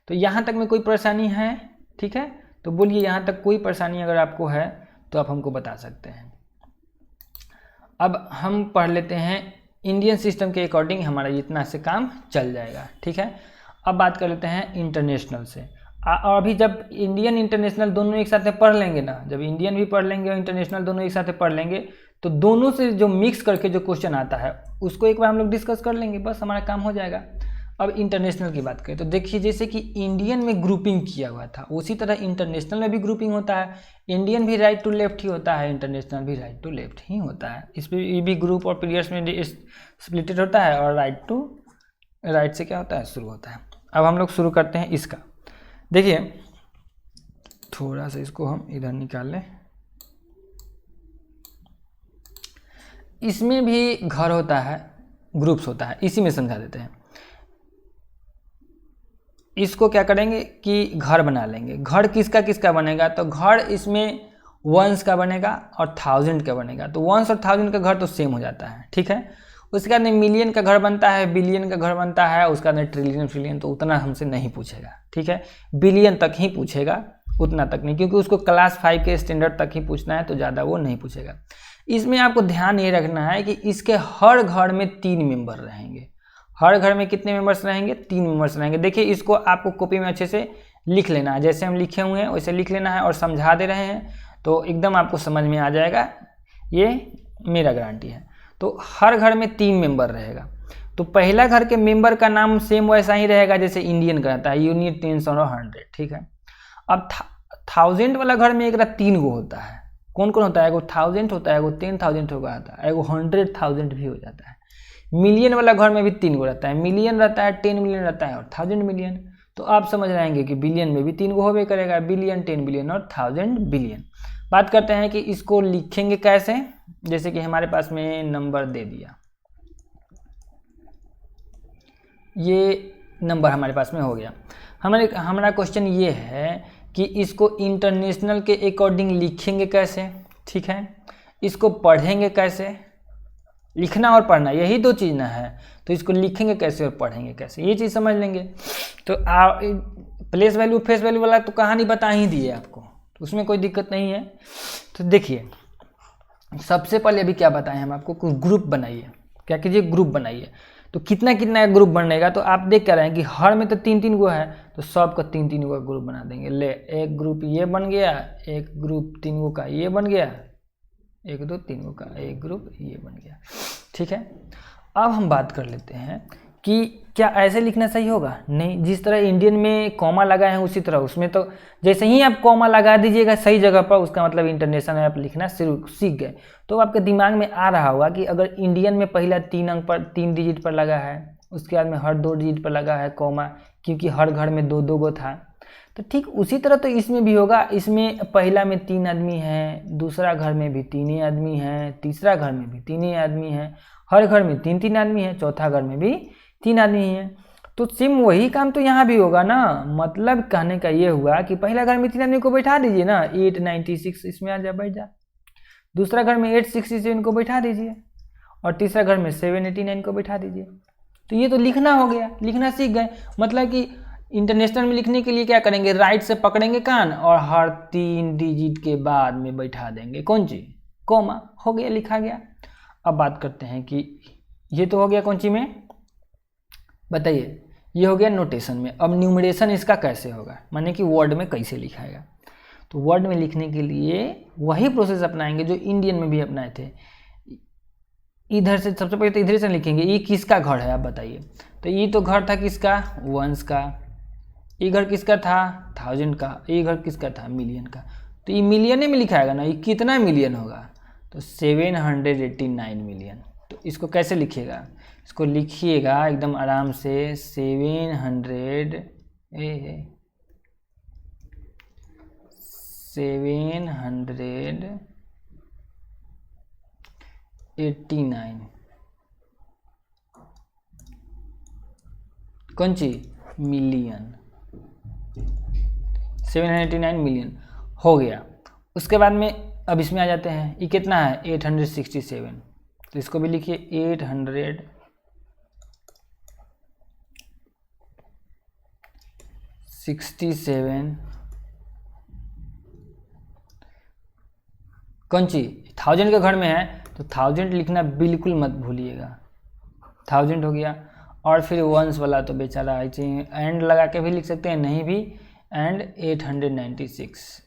तो यहाँ तक में कोई परेशानी है, ठीक है, तो बोलिए यहाँ तक कोई परेशानी अगर आपको है तो आप हमको बता सकते हैं। अब हम पढ़ लेते हैं इंडियन सिस्टम के अकॉर्डिंग हमारा इतना से काम चल जाएगा, ठीक है। अब बात कर लेते हैं इंटरनेशनल से। और अभी जब इंडियन इंटरनेशनल दोनों एक साथ पढ़ लेंगे ना, जब इंडियन भी पढ़ लेंगे और इंटरनेशनल दोनों एक साथ पढ़ लेंगे, तो दोनों से जो मिक्स करके जो क्वेश्चन आता है उसको एक बार हम लोग डिस्कस कर लेंगे, बस हमारा काम हो जाएगा। अब इंटरनेशनल की बात करें तो देखिए, जैसे कि इंडियन में ग्रुपिंग किया हुआ था उसी तरह इंटरनेशनल में भी ग्रुपिंग होता है। इंडियन भी राइट टू लेफ्ट ही होता है, इंटरनेशनल भी राइट टू लेफ्ट ही होता है। इसमें ये भी ग्रुप और पीरियड्स में स्प्लिटेड होता है, और राइट से क्या होता है शुरू होता है। अब हम लोग शुरू करते हैं इसका। देखिए थोड़ा सा इसको हम इधर निकाल लें। इसमें भी घर होता है, ग्रुप्स होता है, इसी में समझा देते हैं। इसको क्या करेंगे कि घर बना लेंगे। घर किसका किसका बनेगा, तो घर इसमें वंस का बनेगा और 1000 का बनेगा। तो वंस और 1000 का घर तो सेम हो जाता है, ठीक है। उसके बाद मिलियन का घर बनता है, बिलियन का घर बनता है, उसका बाद ट्रिलियन ट्रिलियन, तो उतना हमसे नहीं पूछेगा, ठीक है। बिलियन तक ही पूछेगा, उतना तक नहीं, क्योंकि उसको क्लास 5 के स्टैंडर्ड तक ही पूछना है, तो ज़्यादा वो नहीं पूछेगा। इसमें आपको ध्यान ये रखना है कि इसके हर घर में 3 मेंबर रहेंगे। हर घर में कितने मेंबर्स रहेंगे, 3 मेंबर्स रहेंगे। देखिए इसको आपको कॉपी में अच्छे से लिख लेना है, जैसे हम लिखे हुए हैं वैसे लिख लेना है, और समझा दे रहे हैं तो एकदम आपको समझ में आ जाएगा, ये मेरा गारंटी है। तो हर घर में 3 मेंबर रहेगा। तो पहला घर के मेंबर का नाम सेम वैसा ही रहेगा जैसे इंडियन का रहता है, यूनिट, 10 और 100, ठीक है। अब 1000 वाला घर में एक 3 गो होता है। कौन कौन होता है, एगो 1000 होता है, एगो 10,000 होता है, एगो 100,000 भी हो जाता है। मिलियन वाला घर में भी 3 गो रहता है, मिलियन रहता है, 10 मिलियन रहता है, और 1000 मिलियन। तो आप समझ रहेंगे कि बिलियन में भी 3 गो होबे करेगा, बिलियन, 10 बिलियन और 1000 बिलियन। बात करते हैं कि इसको लिखेंगे कैसे। जैसे कि हमारे पास में नंबर दे दिया, ये नंबर हमारे पास में हो गया। हमारा क्वेश्चन ये है कि इसको इंटरनेशनल के अकॉर्डिंग लिखेंगे कैसे, ठीक है। इसको पढ़ेंगे कैसे, लिखना और पढ़ना यही दो चीज़ ना है, तो इसको लिखेंगे कैसे और पढ़ेंगे कैसे, ये चीज़ समझ लेंगे। तो प्लेस वैल्यू फेस वैल्यू वाला तो कहानी बता ही दिए आपको, तो उसमें कोई दिक्कत नहीं है। तो देखिए सबसे पहले अभी क्या बताएं हम आपको, ग्रुप बनाइए। क्या कीजिए, ग्रुप बनाइए। तो कितना कितना ग्रुप बनेगा, तो आप देख क्या रहे हैं कि हर में तो 3-3 गो है, तो सबका 3-3 गो ग्रुप बना देंगे। ले, एक ग्रुप ये बन गया, एक ग्रुप 3 गो का ये बन गया, 1 2 3 गो का एक ग्रुप ये बन गया, ठीक है। अब हम बात कर लेते हैं कि क्या ऐसे लिखना सही होगा? नहीं, जिस तरह इंडियन में कॉमा लगा है उसी तरह उसमें तो जैसे ही आप कॉमा लगा दीजिएगा सही जगह पर, उसका मतलब इंटरनेशनल में आप लिखना सीख गए। तो आपके दिमाग में आ रहा होगा कि अगर इंडियन में पहला 3 अंक पर 3 डिजिट पर लगा है, उसके बाद में हर 2 डिजिट पर लगा है कॉमा, क्योंकि हर घर में 2-2 गो था, तो ठीक उसी तरह तो इसमें भी होगा। इसमें पहला में 3 आदमी हैं, दूसरा घर में भी 3 आदमी हैं, तीसरा घर में भी 3 आदमी हैं, हर घर में 3-3 आदमी हैं, चौथा घर में भी 3 आदमी हैं। तो सेम वही काम तो यहाँ भी होगा ना। मतलब कहने का ये हुआ कि पहला घर में 3 आदमी को बैठा दीजिए ना, 896 इसमें आ जा, बैठ जा। दूसरा घर में 867 को बैठा दीजिए, और तीसरा घर में 789 को बैठा दीजिए। तो ये तो लिखना हो गया, लिखना सीख गए। मतलब कि इंटरनेशनल में लिखने के लिए क्या करेंगे, राइट से पकड़ेंगे कान और हर 3 डिजिट के बाद में बैठा देंगे कौन चीज, कॉमा। हो गया, लिखा गया। अब बात करते हैं कि ये तो हो गया कौन सी में, बताइए, ये हो गया नोटेशन में। अब न्यूमरेशन इसका कैसे होगा, माने कि वर्ड में कैसे लिखाएगा। तो वर्ड में लिखने के लिए वही प्रोसेस अपनाएंगे जो इंडियन में भी अपनाए थे। इधर से सबसे पहले तो इधर से लिखेंगे, ये किसका घर है आप बताइए। तो ये तो घर था किसका, वंस का। ये घर किसका था, 1000 का। ये घर किसका था, मिलियन का। तो ये मिलियन में लिखाएगा ना, ये कितना मिलियन होगा, तो 789 मिलियन। तो इसको कैसे लिखिएगा, इसको लिखिएगा एकदम आराम से 789 कौन सी, मिलियन। 789 मिलियन हो गया। उसके बाद में अब इसमें आ जाते हैं, ये कितना है 867, तो इसको भी लिखिए 867 कौन सी, 1000 के घर में है तो 1000 लिखना बिल्कुल मत भूलिएगा। 1000 हो गया। और फिर वंस वाला तो बेचारा एंड लगा के भी लिख सकते हैं, नहीं भी एंड 896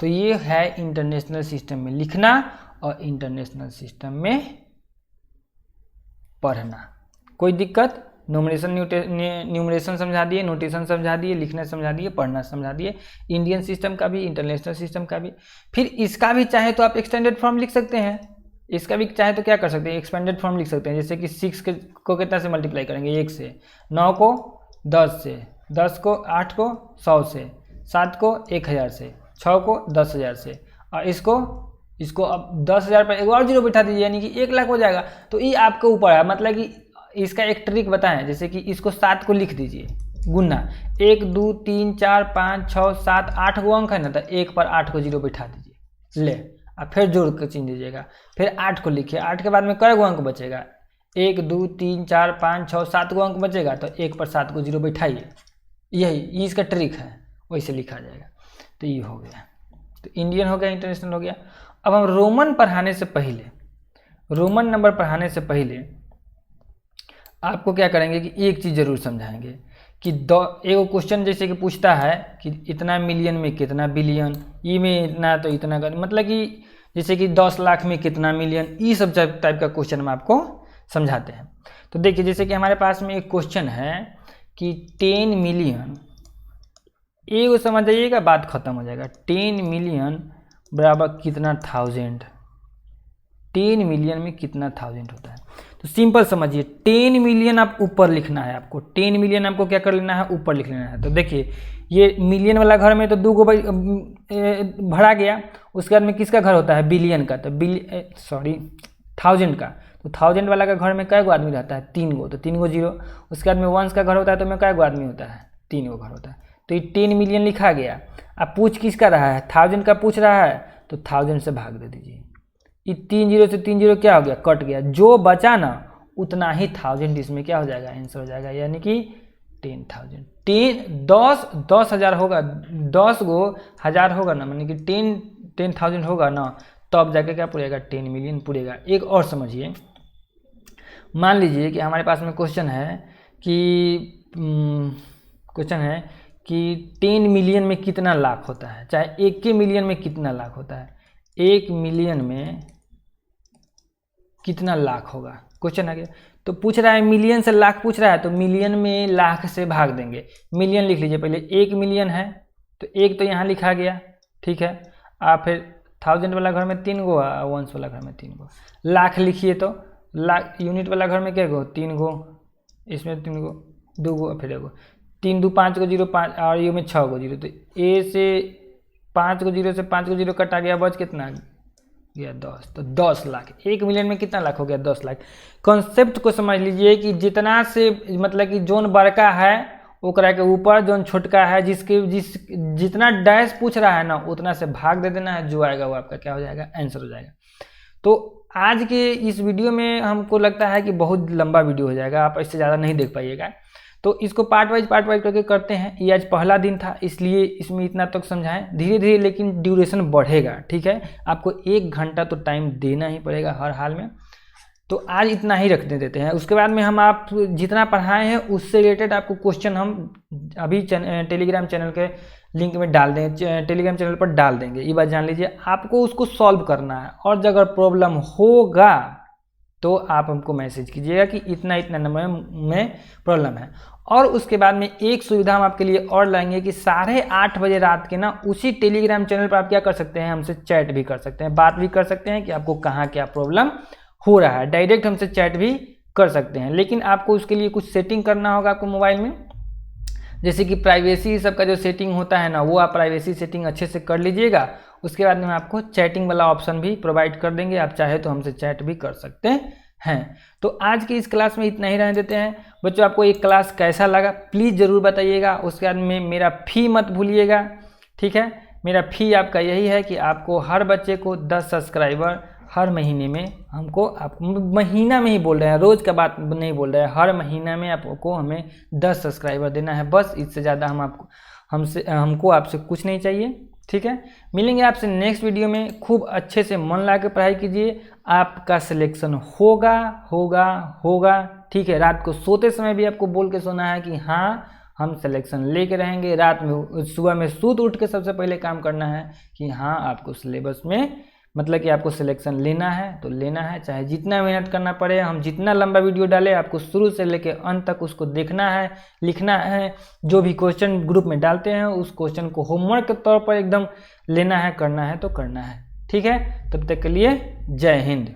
तो ये है इंटरनेशनल सिस्टम में लिखना और इंटरनेशनल सिस्टम में पढ़ना। कोई दिक्कत, न्यूमरेशन समझा दिए, नोटेशन समझा दिए, लिखना समझा दिए, पढ़ना समझा दिए, इंडियन सिस्टम का भी, इंटरनेशनल सिस्टम का भी। फिर इसका भी चाहे तो आप एक्सटेंडेड फॉर्म लिख सकते हैं, इसका भी चाहे तो क्या कर सकते हैं, एक्सपेंडेड फॉर्म लिख सकते हैं। जैसे कि 6 को कितना से मल्टीप्लाई करेंगे, 1 से, 9 को 10 से, 10 को 8 को 100 से, 7 को 1000 से, 6 को 10,000 से, और इसको अब 10,000 पर एक और जीरो बैठा दीजिए, यानी कि 1 लाख हो जाएगा। तो ये आपके ऊपर है, मतलब कि इसका एक ट्रिक बताएं। जैसे कि इसको 7 को लिख दीजिए गुना, 1 2 3 4 5 6 7 8 गो अंक है ना, तो 1 पर 8 को जीरो बैठा दीजिए, ले, और फिर जोड़ कर चिन्ह दीजिएगा। फिर 8 को लिखिए, 8 के बाद में कै गो अंक बचेगा, 1 2 3 4 5 6 7 गो अंक बचेगा, तो 1 पर 7 को जीरो बैठाइए। यही इसका ट्रिक है, वैसे लिखा जाएगा। तो ये हो गया, तो इंडियन हो गया, इंटरनेशनल हो गया। अब हम रोमन पढ़ाने से पहले, रोमन नंबर पढ़ाने से पहले आपको क्या करेंगे कि एक चीज़ जरूर समझाएंगे कि एक क्वेश्चन जैसे कि पूछता है कि इतना मिलियन में कितना बिलियन, ई में इतना तो इतना का, मतलब कि जैसे कि 10 लाख में कितना मिलियन, ये सब टाइप का क्वेश्चन हम आपको समझाते हैं। तो देखिए जैसे कि हमारे पास में एक क्वेश्चन है कि 10 मिलियन, एक समझ जाइएगा, बात खत्म हो जाएगा। 10 मिलियन बराबर कितना 1000, 10 मिलियन में कितना 1000 होता है। तो सिंपल समझिए 10 मिलियन आप ऊपर लिखना है आपको, 10 मिलियन आपको क्या कर लेना है, ऊपर लिख लेना है। तो देखिए ये मिलियन वाला घर में तो 2 गो भरा गया, उसके बाद में किसका घर होता है, बिलियन का, तो थाउजेंड का, तो थाउजेंड वाला का घर में कै गो आदमी रहता है, 3 गो, तो 3 गो जीरो। उसके बाद में वंस का घर होता है तो में कै गो आदमी होता है, 3 गो घर होता है। तो ये 10 मिलियन लिखा गया। अब पूछ किसका रहा है, थाउजेंड का पूछ रहा है, तो थाउजेंड से भाग दे दीजिए। ये 3 जीरो से 3 जीरो क्या हो गया, कट गया, जो बचा ना उतना ही थाउजेंड इसमें क्या हो जाएगा, आंसर हो जाएगा, यानी कि 10,000। 10,000 होगा, 10 गो हज़ार होगा ना, यानी कि 10,000 होगा ना, तब जाके क्या पूरेगा, 10 मिलियन पूरेगा। एक और समझिए, मान लीजिए कि हमारे पास में क्वेश्चन है कि 10 मिलियन में कितना लाख होता है, चाहे 1 के मिलियन में कितना लाख होता है, 1 मिलियन में कितना लाख होगा, क्वेश्चन आ गया। तो पूछ रहा है मिलियन से लाख पूछ रहा है, तो मिलियन में लाख से भाग देंगे। मिलियन लिख लीजिए पहले, 1 मिलियन है तो 1 तो यहाँ लिखा गया, ठीक है। आप फिर थाउजेंड वाला घर में 3 गो, वंस वाला घर में 3 गो। लाख लिखिए तो लाख, यूनिट वाला घर में क्या गो, 3 गो, इसमें 3 गो, 2 गो, फिर 1 गो, 3 2 5 गो जीरो, 5 और यू में 6 गो जीरो। तो ए से 5 गो जीरो से 5 गो जीरो कटा गया, बच कितना गया, 10। तो 10 लाख, 1 मिलियन में कितना लाख हो गया, 10 लाख। कॉन्सेप्ट को समझ लीजिए कि जितना से मतलब कि जोन बड़का है ओकरा के ऊपर जोन छोटका है, जितना डैश पूछ रहा है ना उतना से भाग दे देना है, जो आएगा वो आपका क्या हो जाएगा, आंसर हो जाएगा। तो आज के इस वीडियो में हमको लगता है कि बहुत लंबा वीडियो हो जाएगा, आप इससे ज़्यादा नहीं देख पाइएगा, तो इसको पार्ट वाइज करके करते हैं। ये आज पहला दिन था इसलिए इसमें इतना तक समझाएं, धीरे धीरे लेकिन ड्यूरेशन बढ़ेगा, ठीक है। आपको 1 घंटा तो टाइम देना ही पड़ेगा हर हाल में। तो आज इतना ही रखने देते हैं, उसके बाद में हम आप जितना पढ़ाए हैं उससे रिलेटेड आपको क्वेश्चन हम अभी टेलीग्राम चैनल के लिंक में डाल दें, टेलीग्राम चैनल पर डाल देंगे। ये बात जान लीजिए, आपको उसको सॉल्व करना है, और अगर प्रॉब्लम होगा तो आप हमको मैसेज कीजिएगा कि इतना इतना नंबर में प्रॉब्लम है। और उसके बाद में एक सुविधा हम आपके लिए और लाएंगे कि 8:30 बजे रात के ना उसी टेलीग्राम चैनल पर आप क्या कर सकते हैं, हमसे चैट भी कर सकते हैं, बात भी कर सकते हैं कि आपको कहाँ क्या प्रॉब्लम हो रहा है, डायरेक्ट हमसे चैट भी कर सकते हैं। लेकिन आपको उसके लिए कुछ सेटिंग करना होगा आपको मोबाइल में, जैसे कि प्राइवेसी सबका जो सेटिंग होता है ना, वो आप प्राइवेसी सेटिंग अच्छे से कर लीजिएगा। उसके बाद में आपको चैटिंग वाला ऑप्शन भी प्रोवाइड कर देंगे, आप चाहे तो हमसे चैट भी कर सकते हैं। तो आज की इस क्लास में इतना ही रहने देते हैं। बच्चों आपको ये क्लास कैसा लगा प्लीज़ ज़रूर बताइएगा। उसके बाद में मेरा फ़ी मत भूलिएगा, ठीक है। मेरा फ़ी आपका यही है कि आपको हर बच्चे को 10 सब्सक्राइबर हर महीने में, हमको आप महीना में ही बोल रहे हैं, रोज़ का बात नहीं बोल रहे हैं, हर महीना में आपको हमें 10 सब्सक्राइबर देना है, बस। इससे ज़्यादा हमको आपसे कुछ नहीं चाहिए, ठीक है। मिलेंगे आपसे नेक्स्ट वीडियो में। खूब अच्छे से मन लगा के पढ़ाई कीजिए, आपका सिलेक्शन होगा होगा होगा, ठीक है। रात को सोते समय भी आपको बोल के सोना है कि हाँ हम सिलेक्शन लेके रहेंगे। रात में सुबह में सूत उठ के सबसे पहले काम करना है कि हाँ आपको सिलेबस में मतलब कि आपको सिलेक्शन लेना है तो लेना है, चाहे जितना मेहनत करना पड़े। हम जितना लंबा वीडियो डालें आपको शुरू से लेके अंत तक उसको देखना है, लिखना है। जो भी क्वेश्चन ग्रुप में डालते हैं उस क्वेश्चन को होमवर्क के तौर पर एकदम लेना है, करना है तो करना है, ठीक है। तब तक के लिए जय हिंद।